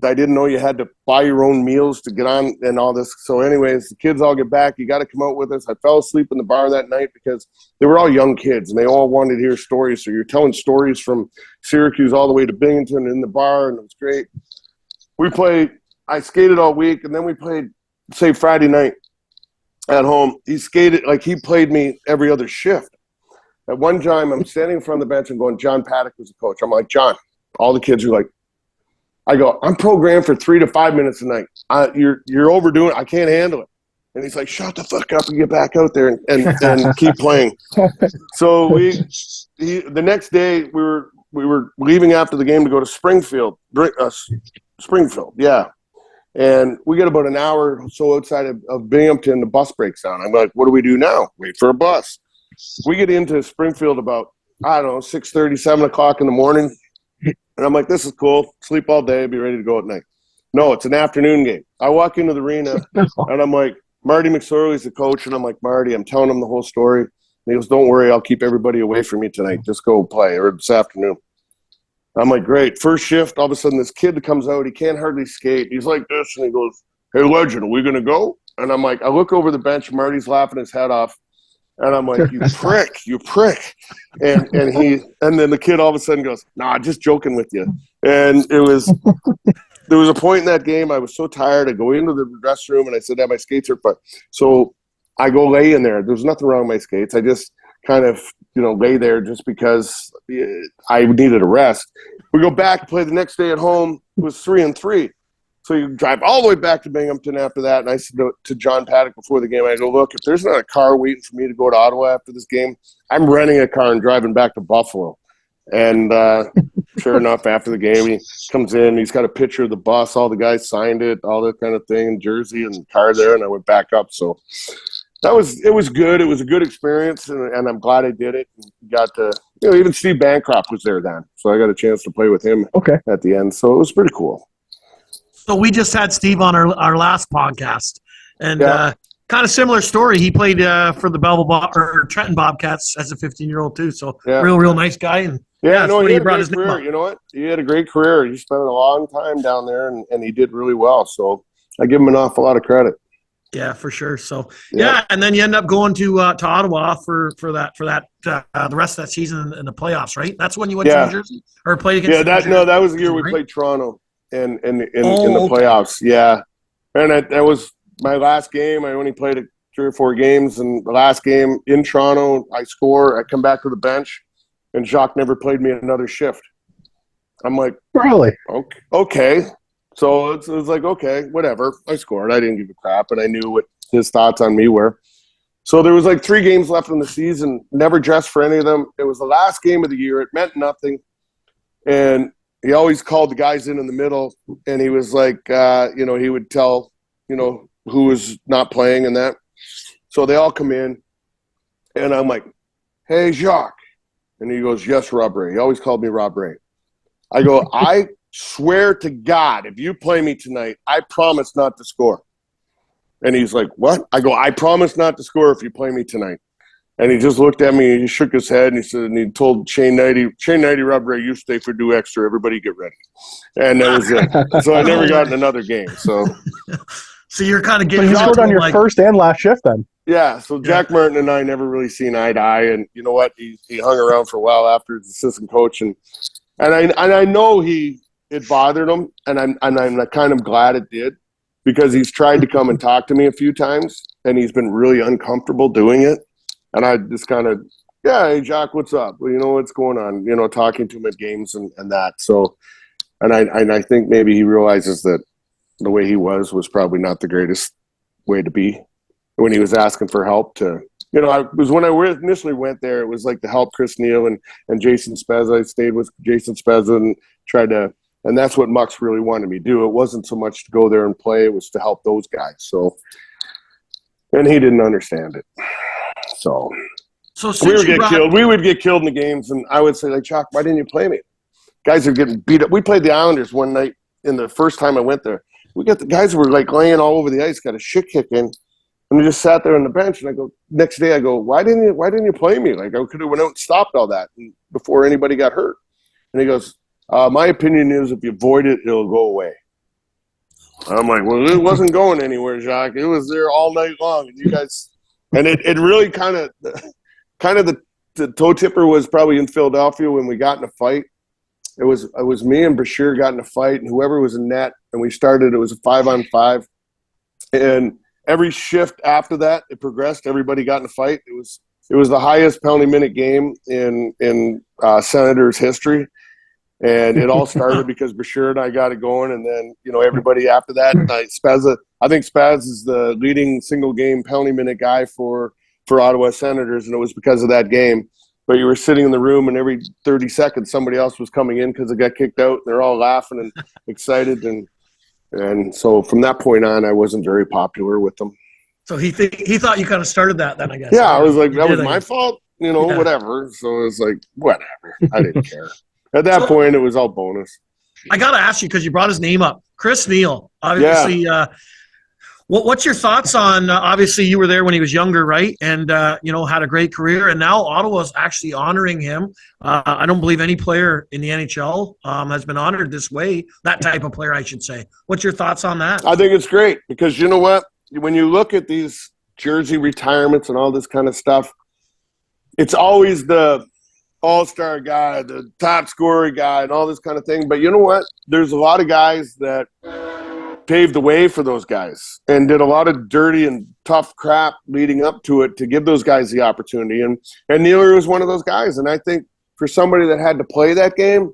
I didn't know you had to buy your own meals to get on and all this. So anyways, the kids all get back. You got to come out with us. I fell asleep in the bar that night because they were all young kids and they all wanted to hear stories. So you're telling stories from Syracuse all the way to Binghamton in the bar, and it was great. I skated all week, and then we played, say, Friday night at home. He played me every other shift. At one time, I'm standing in front of the bench and going, John Paddock was the coach. I'm like, "John," all the kids are like, I go, "I'm programmed for 3 to 5 minutes a night. You're overdoing it. I can't handle it." And he's like, "Shut the fuck up and get back out there and keep playing." So the next day we were leaving after the game to go to Springfield, yeah. And we get about an hour or so outside of Binghamton. The bus breaks down. I'm like, "What do we do now?" Wait for a bus. We get into Springfield about, I don't know, 6:30, 7 o'clock in the morning. And I'm like, "This is cool. Sleep all day, be ready to go at night." No, it's an afternoon game. I walk into the arena, and I'm like, Marty McSorley's the coach, and I'm like, "Marty," I'm telling him the whole story. And he goes, "Don't worry, I'll keep everybody away from you tonight. Just go play, or this afternoon." I'm like, "Great." First shift, all of a sudden, this kid comes out. He can't hardly skate. He's like this, and he goes, "Hey, Legend, are we going to go?" And I'm like, I look over the bench. Marty's laughing his head off. And I'm like, you prick. And then the kid all of a sudden goes, "Nah, just joking with you." And there was a point in that game I was so tired. I go into the restroom and I said, my skates are fun. So I go lay in there. There's nothing wrong with my skates. I just kind of, lay there just because I needed a rest. We go back, play the next day at home. It was 3-3. So you drive all the way back to Binghamton after that. And I said to John Paddock before the game, I go, "Look, if there's not a car waiting for me to go to Ottawa after this game, I'm renting a car and driving back to Buffalo." And sure enough, after the game, he comes in. He's got a picture of the bus. All the guys signed it, all that kind of thing, jersey and car there. And I went back up. So it was good. It was a good experience. And I'm glad I did it. Got to, even Steve Bancroft was there then. So I got a chance to play with him at the end. So it was pretty cool. So we just had Steve on our last podcast, and kind of similar story. He played for the Belleville Trenton Bobcats as a 15-year-old too. So real nice guy. And he had a great career. You know what? He had a great career. He spent a long time down there, and he did really well. So I give him an awful lot of credit. Yeah, for sure. So and then you end up going to Ottawa for that the rest of that season in the playoffs, right? That's when you went to New Jersey or played against. That was the year we played Toronto. In the playoffs, and that was my last game. I only played 3 or 4 games, and the last game in Toronto, I score. I come back to the bench, and Jacques never played me another shift. I'm like, really? Okay. So it was like, okay, whatever. I scored. I didn't give a crap, and I knew what his thoughts on me were. So there was like 3 games left in the season. Never dressed for any of them. It was the last game of the year. It meant nothing, and he always called the guys in the middle, and he was like, he would tell, who was not playing and that. So they all come in, and I'm like, hey, Jacques. And he goes, yes, Rob Ray. He always called me Rob Ray. I go, I swear to God, if you play me tonight, I promise not to score. And he's like, what? I go, I promise not to score if you play me tonight. And he just looked at me and he shook his head and he said, and he told Shane Knighty, Rob Ray, you stay for do extra. Everybody get ready. And that was it. So I never got in another game. So you're kind of So getting you scored on your first and last shift then? yeah. So Jack Martin and I never really seen eye to eye. And you know what? He hung around for a while after as assistant coach. And I know it bothered him. And I'm kind of glad it did, because he's tried to come and talk to me a few times and he's been really uncomfortable doing it. And I just kind of, hey, Jacques, what's up? Well, what's going on? Talking to him at games and that. So, and I think maybe he realizes that the way he was probably not the greatest way to be when he was asking for help to, when I initially went there, it was like to help Chris Neal and Jason Spezza. I stayed with Jason Spezza and tried to, and that's what Mucks really wanted me to do. It wasn't so much to go there and play. It was to help those guys. So, and he didn't understand it. So we would get killed in the games, and I would say, like, Chuck, why didn't you play me? Guys are getting beat up. We played the Islanders one night in the first time I went there. We got the guys were like laying all over the ice, got a shit kick in, and they just sat there on the bench. And I go, next day, I go, why didn't you play me? Like, I could have went out and stopped all that before anybody got hurt. And he goes, my opinion is if you avoid it, it'll go away. I'm like, well, it wasn't going anywhere, Jacques. It was there all night long, and you guys. And it really kind of the toe tipper was probably in Philadelphia when we got in a fight. It was me and Brashear got in a fight, and whoever was in net, and we started. It was a 5-on-5, and every shift after that, it progressed. Everybody got in a fight. It was the highest penalty minute game in Senators history, and it all started because Brashear and I got it going, and then everybody after that. I think Spaz is the leading single game penalty minute guy for Ottawa Senators, and it was because of that game. But you were sitting in the room, and every 30 seconds somebody else was coming in because they got kicked out. And they're all laughing and excited, and so from that point on, I wasn't very popular with them. So he thought you kind of started that then, I guess. Yeah, I was like, that was my fault, whatever. So it was like, whatever. I didn't care. At that point, it was all bonus. I got to ask you, because you brought his name up, Chris Neal. Obviously, yeah. What's your thoughts on, obviously you were there when he was younger, right? And, had a great career. And now Ottawa's actually honoring him. I don't believe any player in the NHL has been honored this way, that type of player, I should say. What's your thoughts on that? I think it's great because you know what? When you look at these jersey retirements and all this kind of stuff, it's always the all-star guy, the top scorer guy, and all this kind of thing. But you know what? There's a lot of guys that paved the way for those guys and did a lot of dirty and tough crap leading up to it to give those guys the opportunity. And Nealer was one of those guys. And I think for somebody that had to play that game,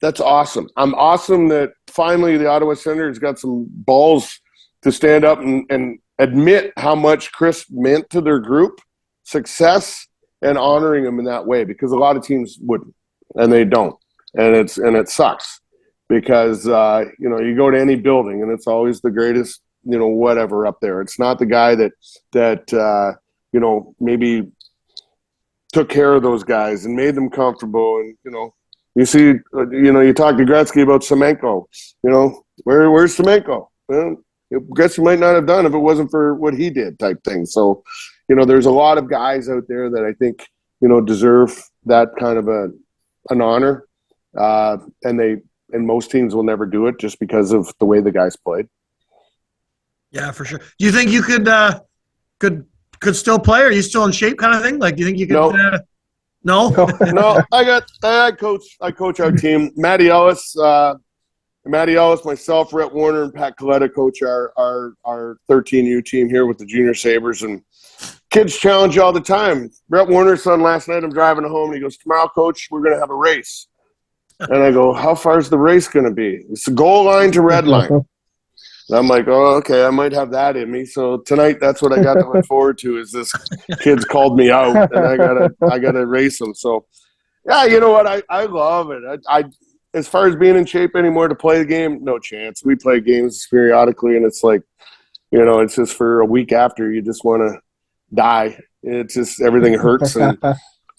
that's awesome. I'm awesome that finally the Ottawa Senators got some balls to stand up and admit how much Chris meant to their group success and honoring him in that way, because a lot of teams wouldn't, and they don't. And it sucks. Because, you go to any building and it's always the greatest, whatever up there. It's not the guy that maybe took care of those guys and made them comfortable. And, you see, you talk to Gretzky about Semenko, where's Semenko? Well, Gretzky might not have done if it wasn't for what he did type thing. So, there's a lot of guys out there that I think, deserve that kind of an honor. And most teams will never do it just because of the way the guys played. Yeah, for sure. Do you think you could still play? Are you still in shape, kind of thing? Like, do you think you could? No. No. I coach our team. Matty Ellis, myself, Rhett Warner, and Pat Coletta coach our 13U team here with the Junior Sabres. And kids challenge you all the time. Rhett Warner's son last night, I'm driving home, and he goes, tomorrow, coach, we're going to have a race. And I go, how far is the race going to be? It's the goal line to red line. And I'm like, oh, okay, I might have that in me. So tonight, that's what I got to look forward to. Is this kid's called me out, and I gotta race him. So, yeah, you know what? I love it. as far as being in shape anymore to play the game, no chance. We play games periodically, and it's like, it's just for a week after you just want to die. It's just everything hurts.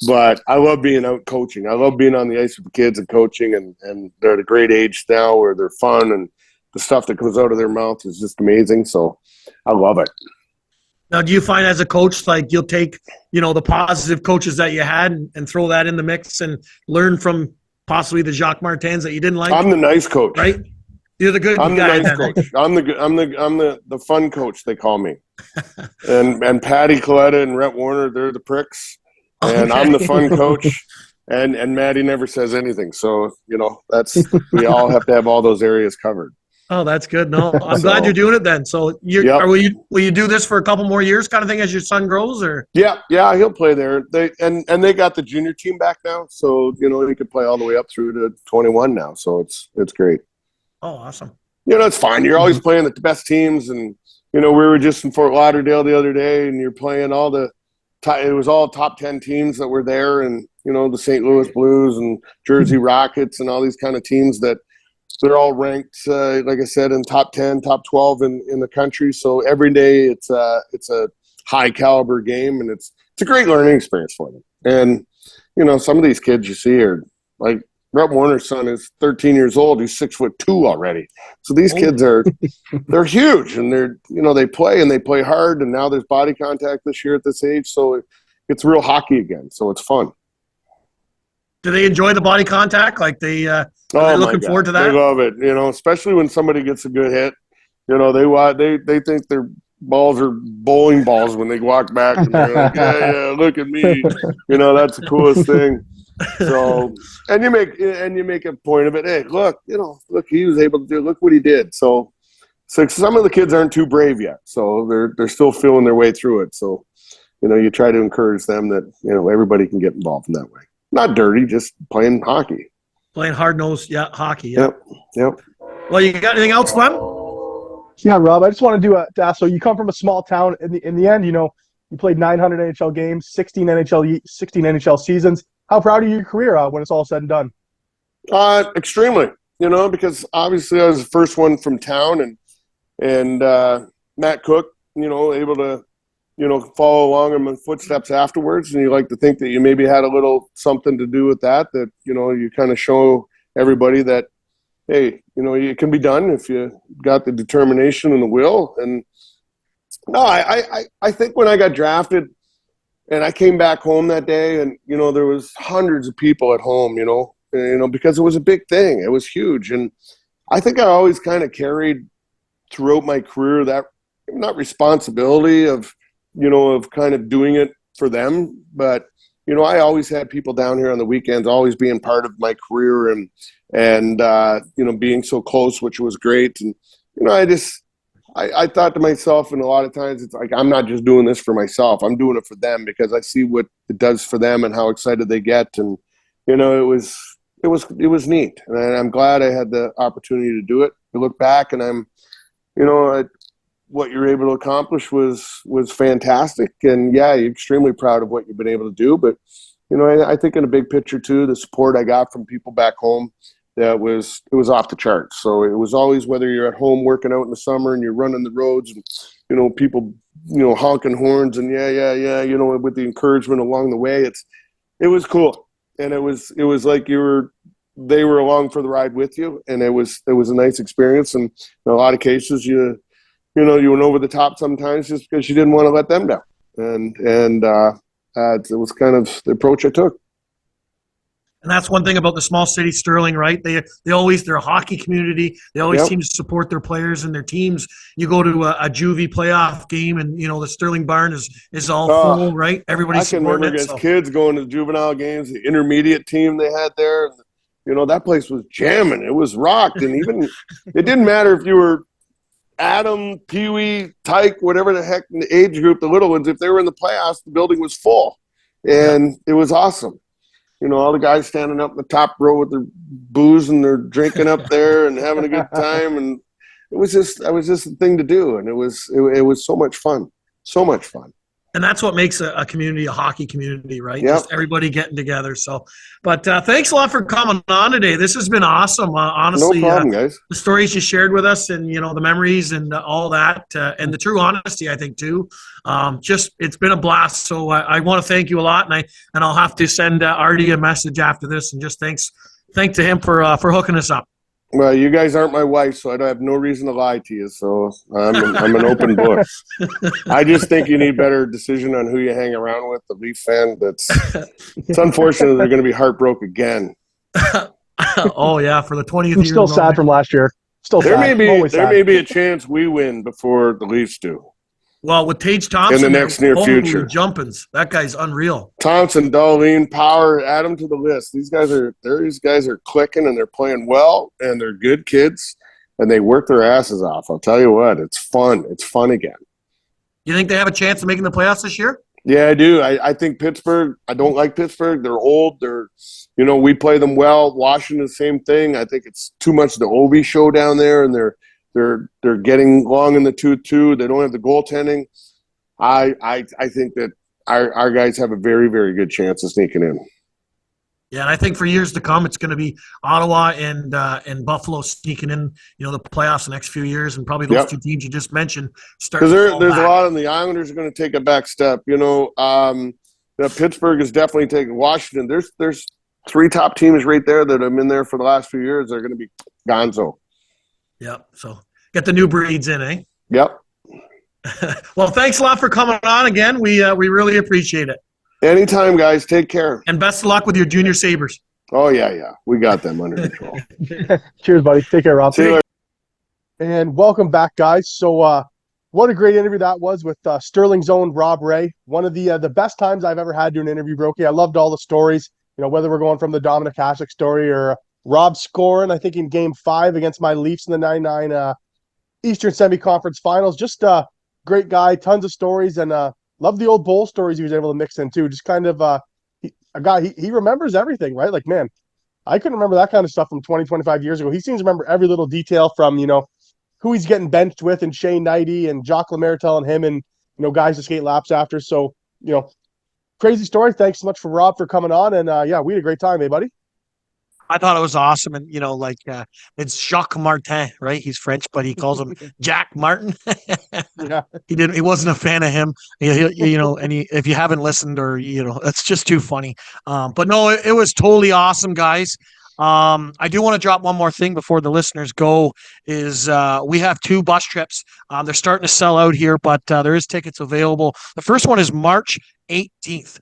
But I love being out coaching. I love being on the ice with the kids and coaching, and they're at a great age now where they're fun, and the stuff that comes out of their mouth is just amazing. So I love it. Now, do you find as a coach, like you'll take, the positive coaches that you had and throw that in the mix and learn from possibly the Jacques Martins that you didn't like? I'm the nice coach, right? You're the good guy. I'm the nice coach. I'm the fun coach, they call me. and Patty Coletta and Rhett Warner, they're the pricks, and okay. I'm the fun coach. And Maddie never says anything, so that's we all have to have all those areas covered. Oh, that's good. No, I'm glad you're doing it then. So will you do this for a couple more years kind of thing as your son grows, or? Yeah, he'll play there. They got the junior team back now, so he could play all the way up through to 21 now. So it's great. Oh, awesome. It's fine. You're always playing the best teams, and we were just in Fort Lauderdale the other day, and you're playing it was all top 10 teams that were there, and the St. Louis Blues and Jersey Rockets and all these kind of teams that they're all ranked, like I said, in top 10, top 12 in the country. So every day it's a high caliber game, and it's a great learning experience for them. And some of these kids you see are like Rhett Warner's son is 13 years old. He's 6'2" already. So these kids they're huge, and they play and they play hard. And now there's body contact this year at this age, so it's real hockey again. So it's fun. Do they enjoy the body contact? Like they looking forward to that? They love it, especially when somebody gets a good hit. They think their balls are bowling balls when they walk back, and they're like, yeah, look at me. That's the coolest thing. So, and you make a point of it. Hey, look, he was able to do. Look what he did. So some of the kids aren't too brave yet, so they're still feeling their way through it. So, you try to encourage them that everybody can get involved in that way. Not dirty, just playing hockey. Playing hard-nosed hockey. Yeah. Yep. Well, you got anything else, Flem? Yeah, Rob, I just want to ask, so you come from a small town. In the end, you played 900 NHL games, 16 NHL seasons. How proud are you of your career when it's all said and done? Extremely, because obviously I was the first one from town, and Matt Cook, able to follow along in my footsteps afterwards. And you like to think that you maybe had a little something to do with that you kind of show everybody that, hey, it can be done if you got the determination and the will. And no, I think when I got drafted and I came back home that day, and, there was hundreds of people at home, because it was a big thing. It was huge. And I think I always kind of carried throughout my career that, not responsibility of kind of doing it for them. But, I always had people down here on the weekends, always being part of my career and being so close, which was great. And, I thought to myself, and a lot of times it's like, I'm not just doing this for myself. I'm doing it for them because I see what it does for them and how excited they get. And, it was neat. And I'm glad I had the opportunity to do it. I look back and I'm, what you're able to accomplish was fantastic. And yeah, you're extremely proud of what you've been able to do. But, I think in a big picture too, the support I got from people back home, it was off the charts. So it was always, whether you're at home working out in the summer and you're running the roads and, people, honking horns and yeah, with the encouragement along the way, it was cool. And it was like they were along for the ride with you. And it was a nice experience. And in a lot of cases, you went over the top sometimes just because you didn't want to let them down. And it was kind of the approach I took. And that's one thing about the small city Stirling, right? They're a hockey community. They always seem to support their players and their teams. You go to a juvie playoff game, and the Stirling barn is all full, right? Everybody's supporting it. I can remember as kids going to juvenile games, the intermediate team they had there. That place was jamming. It was rocked, and even it didn't matter if you were Adam, Pee Wee, Tyke, whatever the heck in the age group, the little ones. If they were in the playoffs, the building was full, and it was awesome. All the guys standing up in the top row with their booze and they're drinking up there and having a good time. And it was just a thing to do. And it was so much fun. So much fun. And that's what makes a community, a hockey community, right? Yep. Just everybody getting together. So, but thanks a lot for coming on today. This has been awesome. No Honestly, problem, guys. the stories you shared with us, and the memories and all that, and the true honesty, I think too. Just it's been a blast. So I want to thank you a lot, and I'll have to send Artie a message after this, and just thank to him for hooking us up. Well, you guys aren't my wife, so I have no reason to lie to you. So I'm an open book. I just think you need better decision on who you hang around with. The Leaf fan, it's unfortunate they're going to be heartbroken again. Oh yeah, for the 20th year. I'm still sad from last year. Still there sad. May be a chance we win before the Leafs do. Well, with Tage Thompson in the next near future, jumpins, that guy's unreal. Thompson, Darlene, Power, add them to the list. These guys are clicking and they're playing well and they're good kids and they work their asses off. I'll tell you what, it's fun. It's fun again. You think they have a chance of making the playoffs this year? Yeah, I do. I think Pittsburgh. I don't like Pittsburgh. They're old. We play them well. Washington, same thing. I think it's too much the Ovi show down there, and they're getting long in the tooth too. They don't have the goaltending. I think that our guys have a very, very good chance of sneaking in. Yeah, and I think for years to come, it's going to be Ottawa and Buffalo sneaking in, the playoffs the next few years, and probably those two teams you just mentioned start. Because there's a lot, and the Islanders are going to take a back step. The Pittsburgh is definitely taking Washington. There's 3 top teams right there that have been there for the last few years. They're going to be gonzo. Yep. So get the new breeds in, eh? Yep. Well, thanks a lot for coming on again. We really appreciate it. Anytime, guys. Take care. And best of luck with your junior Sabres. Oh, yeah. We got them under control. Cheers, buddy. Take care, Rob. See you later. And welcome back, guys. So what a great interview that was with Stirling's own Rob Ray. One of the best times I've ever had doing an interview, Broeky. I loved all the stories, whether we're going from the Dominic Hasek story or Rob scoring, I think, in Game 5 against my Leafs in the 9-9 Eastern Semi-Conference Finals. Just a great guy, tons of stories, and love the old bowl stories he was able to mix in too. Just kind of a guy, he remembers everything, right? Like, man, I couldn't remember that kind of stuff from 20, 25 years ago. He seems to remember every little detail from, who he's getting benched with and Shane Knighty and Jock Lemaire telling him and, guys to skate laps after. So, crazy story. Thanks so much for Rob for coming on. And we had a great time, buddy. I thought it was awesome. And, it's Jacques Martin, right? He's French, but he calls him Jack Martin. Yeah. He wasn't a fan of him, if you haven't listened or, it's just too funny. But no, it was totally awesome, guys. I do want to drop one more thing before the listeners go is we have 2 bus trips. They're starting to sell out here, but there is tickets available. The first one is March 18th.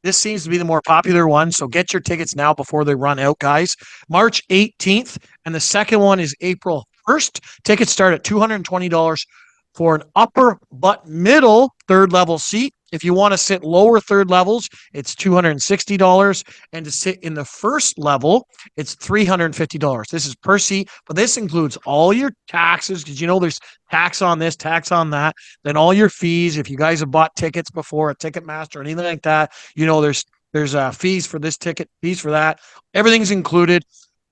This seems to be the more popular one, so get your tickets now before they run out, guys. March 18th, and the second one is April 1st. Tickets start at $220 for an upper but middle third level seat. If you want to sit lower third levels, it's $260. And to sit in the first level, it's $350. This is per seat, but this includes all your taxes because there's tax on this, tax on that, then all your fees. If you guys have bought tickets before at Ticketmaster or anything like that, there's fees for this ticket, fees for that. Everything's included.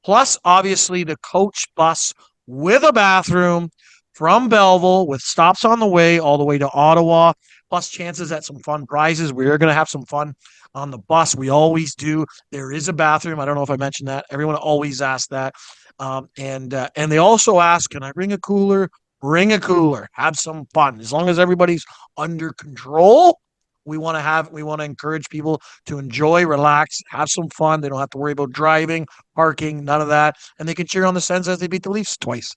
Plus, obviously, the coach bus with a bathroom from Belleville with stops on the way all the way to Ottawa. Plus chances at some fun prizes. We're going to have some fun on the bus. We always do. There is a bathroom. I don't know if I mentioned that. Everyone always asks that. And they also ask, can I bring a cooler? Bring a cooler. Have some fun. As long as everybody's under control, we want to encourage people to enjoy, relax, have some fun. They don't have to worry about driving, parking, none of that. And they can cheer on the Sens as they beat the Leafs twice.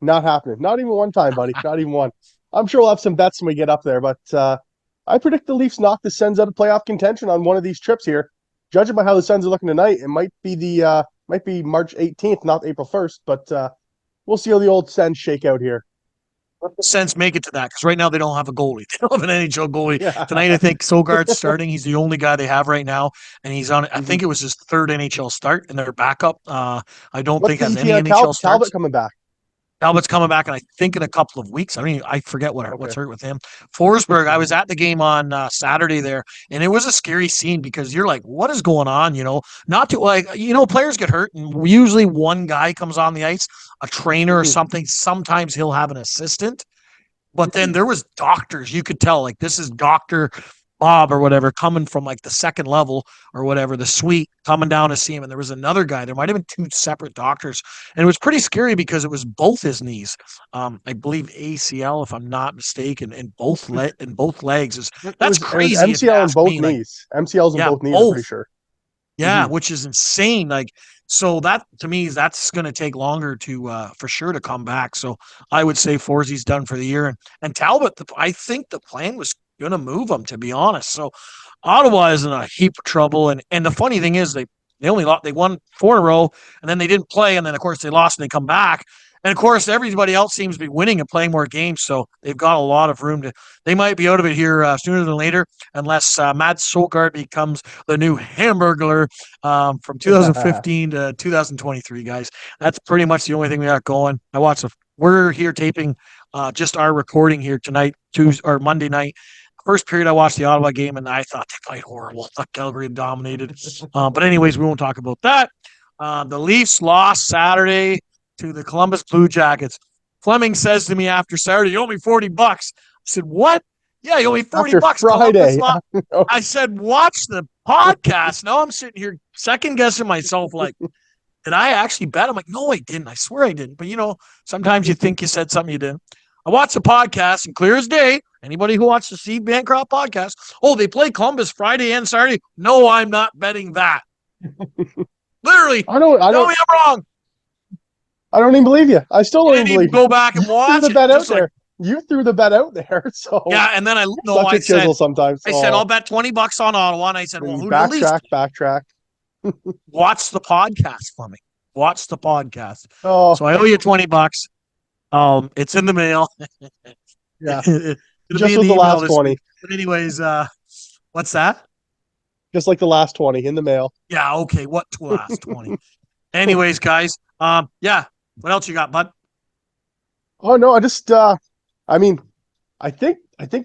Not happening. Not even one time, buddy. Not even one. I'm sure we'll have some bets when we get up there, but I predict the Leafs knock the Sens out of playoff contention on one of these trips here. Judging by how the Sens are looking tonight, it might be March 18th, not April 1st, but we'll see how the old Sens shake out here. Let the Sens make it to that because right now they don't have a goalie. They don't have an NHL goalie. Yeah. Tonight, I think Sogard's starting. He's the only guy they have right now, and he's on. I think it was his 3rd NHL start, and their backup. I don't think has any NHL starts. Talbot coming back. Talbot's coming back, and I think in a couple of weeks. I forget what's hurt with him. Forsberg, I was at the game on Saturday there, and it was a scary scene because you're like, what is going on? Not to players get hurt, and usually one guy comes on the ice, a trainer or something. Sometimes he'll have an assistant. But then there was doctors. You could tell, like, this is Dr. Bob or whatever coming from like the second level or whatever, the suite coming down to see him. And there was another guy. There might have been two separate doctors. And it was pretty scary because it was both his knees. I believe ACL, if I'm not mistaken, in both legs. That's crazy. It was MCL in both me. knees. MCLs in both knees, I'm pretty sure. Yeah, which is insane. Like, so that to me, that's going to take longer to for sure to come back. So I would say Forsey's done for the year, and Talbot. I think the plan was going to move him, to be honest. So Ottawa is in a heap of trouble, and the funny thing is they won 4 in a row, and then they didn't play, and then of course they lost and they come back. And of course, everybody else seems to be winning and playing more games, so they've got a lot of room to. They might be out of it here sooner than later, unless Matt Solgaard becomes the new Hamburglar from 2015 to 2023. Guys, that's pretty much the only thing we got going. We're here taping just our recording here tonight, Tuesday or Monday night. First period, I watched the Ottawa game, and I thought they played horrible. I thought Calgary dominated. But anyways, we won't talk about that. The Leafs lost Saturday to the Columbus Blue Jackets. Fleming says to me after Saturday, "You owe me $40." I said, "What?" "Yeah, you owe me $40." Friday. I said, "Watch the podcast." Now I'm sitting here second guessing myself, like, did I actually bet? I'm like, no, I didn't. I swear I didn't. But sometimes you think you said something you didn't. I watched the podcast, and clear as day, anybody who watched the Steve Bancroft podcast, they play Columbus Friday and Saturday. No, I'm not betting that. Literally, tell me I'm wrong. I don't even believe you. I still don't even believe you. Go back and watch the bet out there. You threw the bet out there. So yeah, and then I said, sometimes. I said, I'll bet $20 on Ottawa, and I said, well, who backtrack. Watch the podcast for me. Watch the podcast. Oh, so I owe you $20. It's in the mail. Yeah, just with the last 20. But anyways, what's that? Just like the last 20 in the mail. Yeah. Okay. What last 20? Anyways, guys. Yeah. What else you got, bud? Oh no, I just I think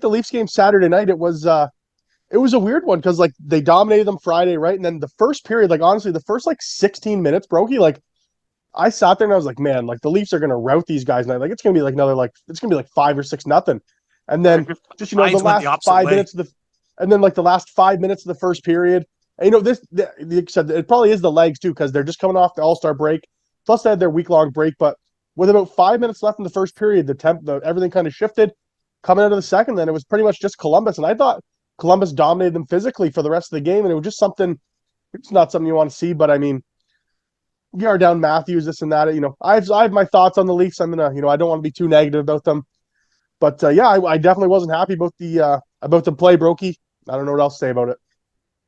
the Leafs game Saturday night, it was a weird one because like they dominated them Friday, right? And then the first period, like honestly, the first like 16 minutes, Broeky, like I sat there and I was like, man, like the Leafs are gonna rout these guys now. Like it's gonna be like another it's gonna be like 5 or 6-0. And then just the last 5 minutes of the last 5 minutes of the first period. And you said it probably is the legs too, because they're just coming off the All-Star break. Plus they had their week-long break, but with about 5 minutes left in the first period, everything kind of shifted. Coming out of the second, then it was pretty much just Columbus, and I thought Columbus dominated them physically for the rest of the game, and it was just something. It's not something you want to see, but I mean, down Matthews, this and that. I have my thoughts on the Leafs. I'm gonna, I don't want to be too negative about them, but yeah, I definitely wasn't happy about the play, Broeky. I don't know what else to say about it.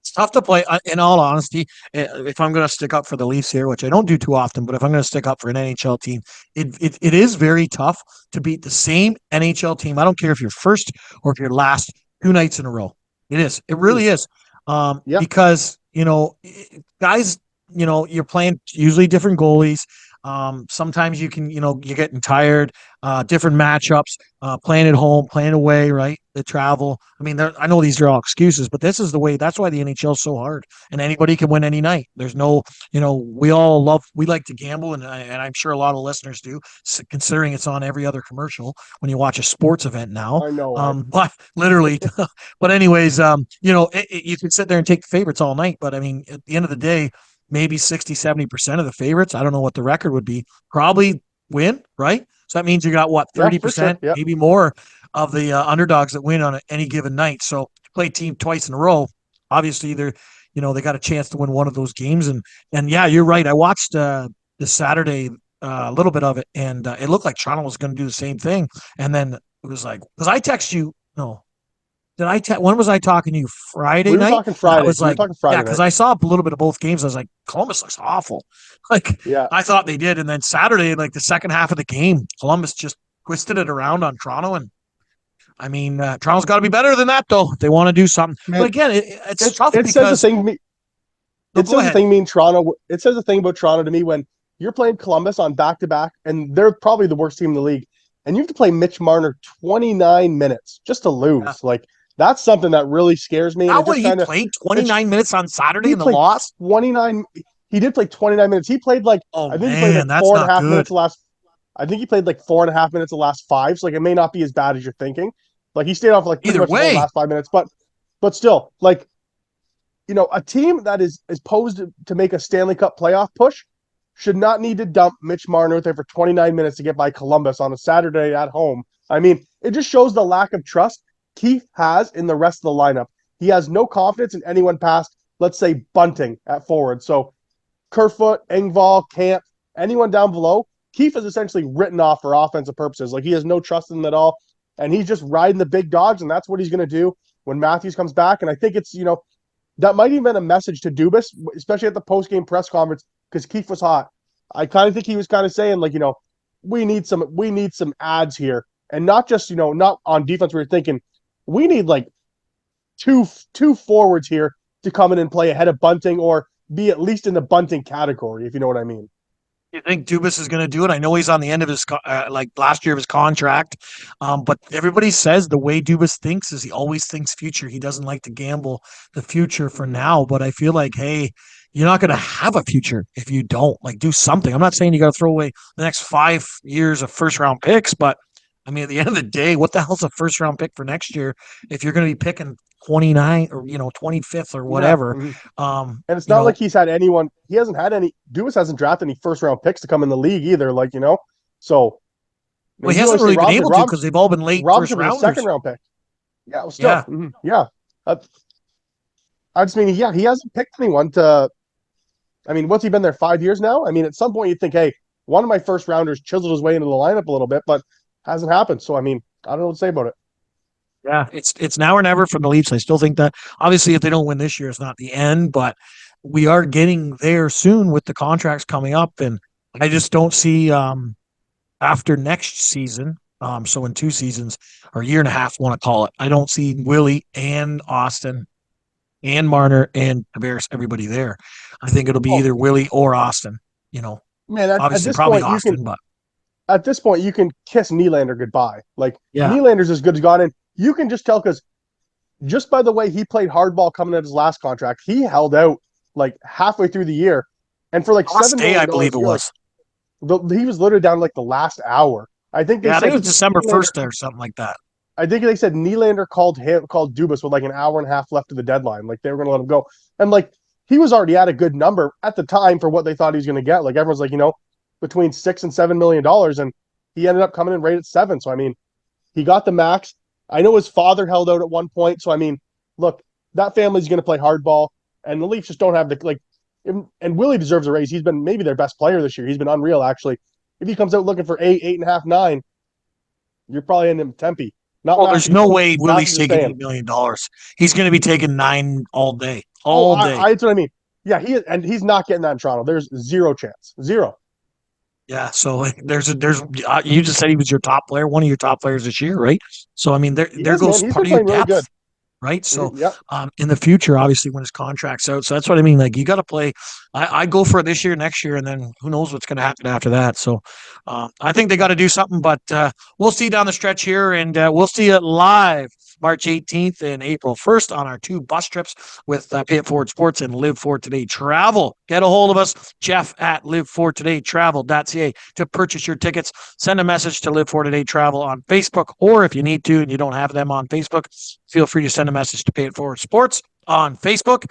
It's tough to play, in all honesty. If I'm going to stick up for the Leafs here, which I don't do too often, but if I'm going to stick up for an NHL team, it is very tough to beat the same NHL team. I don't care if you're first or if you're last 2 nights in a row. It is. It really is. Because, guys, you're playing usually different goalies. Sometimes you can, you're getting tired, different matchups, playing at home, playing away, right? The travel. I mean, I know these are all excuses, but this is the way. That's why the NHL is so hard, and anybody can win any night. There's no, we like to gamble, and I'm sure a lot of listeners do, considering it's on every other commercial when you watch a sports event now. I know. But literally, but anyways, you can sit there and take the favorites all night, but I mean, at the end of the day, maybe 60-70% of the favorites, I don't know what the record would be, probably win, right? So that means you got 30%, sure. maybe more of the underdogs that win on any given night. So play a team twice in a row, obviously they got a chance to win one of those games. And yeah, you're right. I watched the Saturday a little bit of it, and it looked like Toronto was going to do the same thing. And then it was like, because I text you, when was I talking to you? Friday night? We were talking Friday. I was like, yeah, because I saw a little bit of both games. I was like, Columbus looks awful. Yeah. I thought they did. And then Saturday, like the second half of the game, Columbus just twisted it around on Toronto. And I mean, Toronto's got to be better than that, though, if they want to do something. Man, but again, it's tough because... It says the thing about Toronto to me when you're playing Columbus on back-to-back, and they're probably the worst team in the league, and you have to play Mitch Marner 29 minutes just to lose. Yeah. That's something that really scares me. He played 29 minutes on Saturday in the loss? 29. He did play 29 minutes. He played I think he played 4.5 minutes last. I think he played like 4.5 minutes the last five. So like it may not be as bad as you're thinking. Like he stayed off like pretty Either much the whole way, last 5 minutes, but still, like, a team that is posed to make a Stanley Cup playoff push should not need to dump Mitch Marner there for 29 minutes to get by Columbus on a Saturday at home. I mean, it just shows the lack of trust Keith has in the rest of the lineup. He has no confidence in anyone past, let's say, Bunting at forward. So Kerfoot, Engvall, Camp, anyone down below, Keith is essentially written off for offensive purposes. Like he has no trust in them at all. And he's just riding the big dogs, and that's what he's going to do when Matthews comes back. And I think it's, that might even been a message to Dubas, especially at the post-game press conference, because Keith was hot. I kind of think he was kind of saying, like, we need some ads here. And not just, not on defense where you're thinking, we need like two forwards here to come in and play ahead of Bunting or be at least in the Bunting category, if you know what I mean. you think Dubas is going to do it? I know he's on the end of his like last year of his contract, but everybody says the way Dubas thinks is he always thinks future. He doesn't like to gamble the future for now. But I feel like, hey, you're not going to have a future if you don't do something. I'm not saying you got to throw away the next 5 years of first round picks, but I mean, at the end of the day, what the hell's a first round pick for next year if you're going to be picking 29 or 25th or whatever? Yeah. And it's not like he's had anyone. He hasn't had any. Dubas hasn't drafted any first round picks to come in the league either. So. Well, he hasn't really been able to because they've all been late first rounders. Second round pick. Yeah, well, still, yeah. I just mean, he hasn't picked anyone to. I mean, what's he been there 5 years now? I mean, at some point you'd think, hey, one of my first rounders chiseled his way into the lineup a little bit, but hasn't happened. So I mean, I don't know what to say about it. Yeah, it's now or never from the Leafs. I still think that obviously if they don't win this year, it's not the end, but we are getting there soon with the contracts coming up, and I just don't see after next season. So in 2 seasons or a year and a half, want to call it, I don't see Willie and Austin and Marner and Tavares, everybody there. I think it'll be either Willie or Austin. Man, obviously probably Austin, but at this point you can kiss Nylander goodbye. Yeah. Nylander's as good as gone in. You can just tell because just by the way he played hardball coming out of his last contract, he held out like halfway through the year, and for like last day, I believe it was. He was literally down like the last hour. I think it was December 1st or something like that. I think they said Nylander called Dubas with like an hour and a half left of the deadline. Like they were going to let him go, and like he was already at a good number at the time for what they thought he was going to get. Like everyone's like between $6 and $7 million, and he ended up coming in right at 7. So I mean, he got the max. I know his father held out at one point. So I mean, look, that family's going to play hardball, and the Leafs just don't have the and Willie deserves a raise. He's been maybe their best player this year. He's been unreal actually. If he comes out looking for 8.5, 9, you're probably in him Tempe. There's no way Willie's taking $8 million. He's going to be taking 9 all day. Day. That's what I mean. Yeah, he's not getting that in Toronto. There's zero chance. Zero. Yeah, so there's you just said he was your top player, one of your top players this year, right? So I mean, there goes part of your depth, really right? So in the future, obviously, when his contract's out, so that's what I mean. Like you got to play. I go for it this year, next year, and then who knows what's going to happen after that. So I think they got to do something, but we'll see down the stretch here, and we'll see it live March 18th and April 1st on our 2 bus trips with Pay It Forward Sports and Live For Today Travel. Get a hold of us, Jeff at livefortodaytravel.ca to purchase your tickets. Send a message to Live For Today Travel on Facebook, or if you need to and you don't have them on Facebook, feel free to send a message to Pay It Forward Sports on Facebook.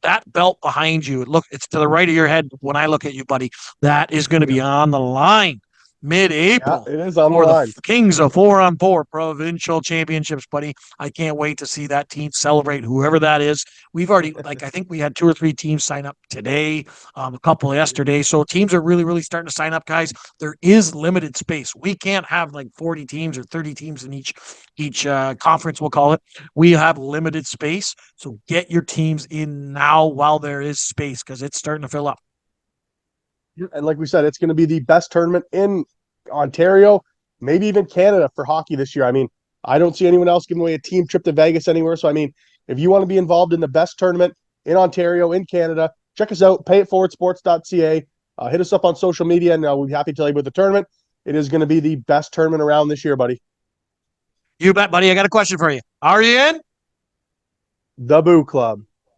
That belt behind you, it's to the right of your head when I look at you, buddy. That is going to be on the line mid-April. Yeah, it is on the line. The Kings of 4-on-4 provincial championships, buddy. I can't wait to see that team celebrate, whoever that is. We've already, I think we had 2 or 3 teams sign up today, a couple yesterday. So teams are really, really starting to sign up, guys. There is limited space. We can't have like 40 teams or 30 teams in each conference, we'll call it. We have limited space. So get your teams in now while there is space because it's starting to fill up. And like we said, it's going to be the best tournament in Ontario, maybe even Canada for hockey this year. I mean, I don't see anyone else giving away a team trip to Vegas anywhere. So, I mean, if you want to be involved in the best tournament in Ontario, in Canada, check us out, payitforwardsports.ca. Hit us up on social media, and we'll be happy to tell you about the tournament. It is going to be the best tournament around this year, buddy. You bet, buddy. I got a question for you. Are you in? The Boo Club.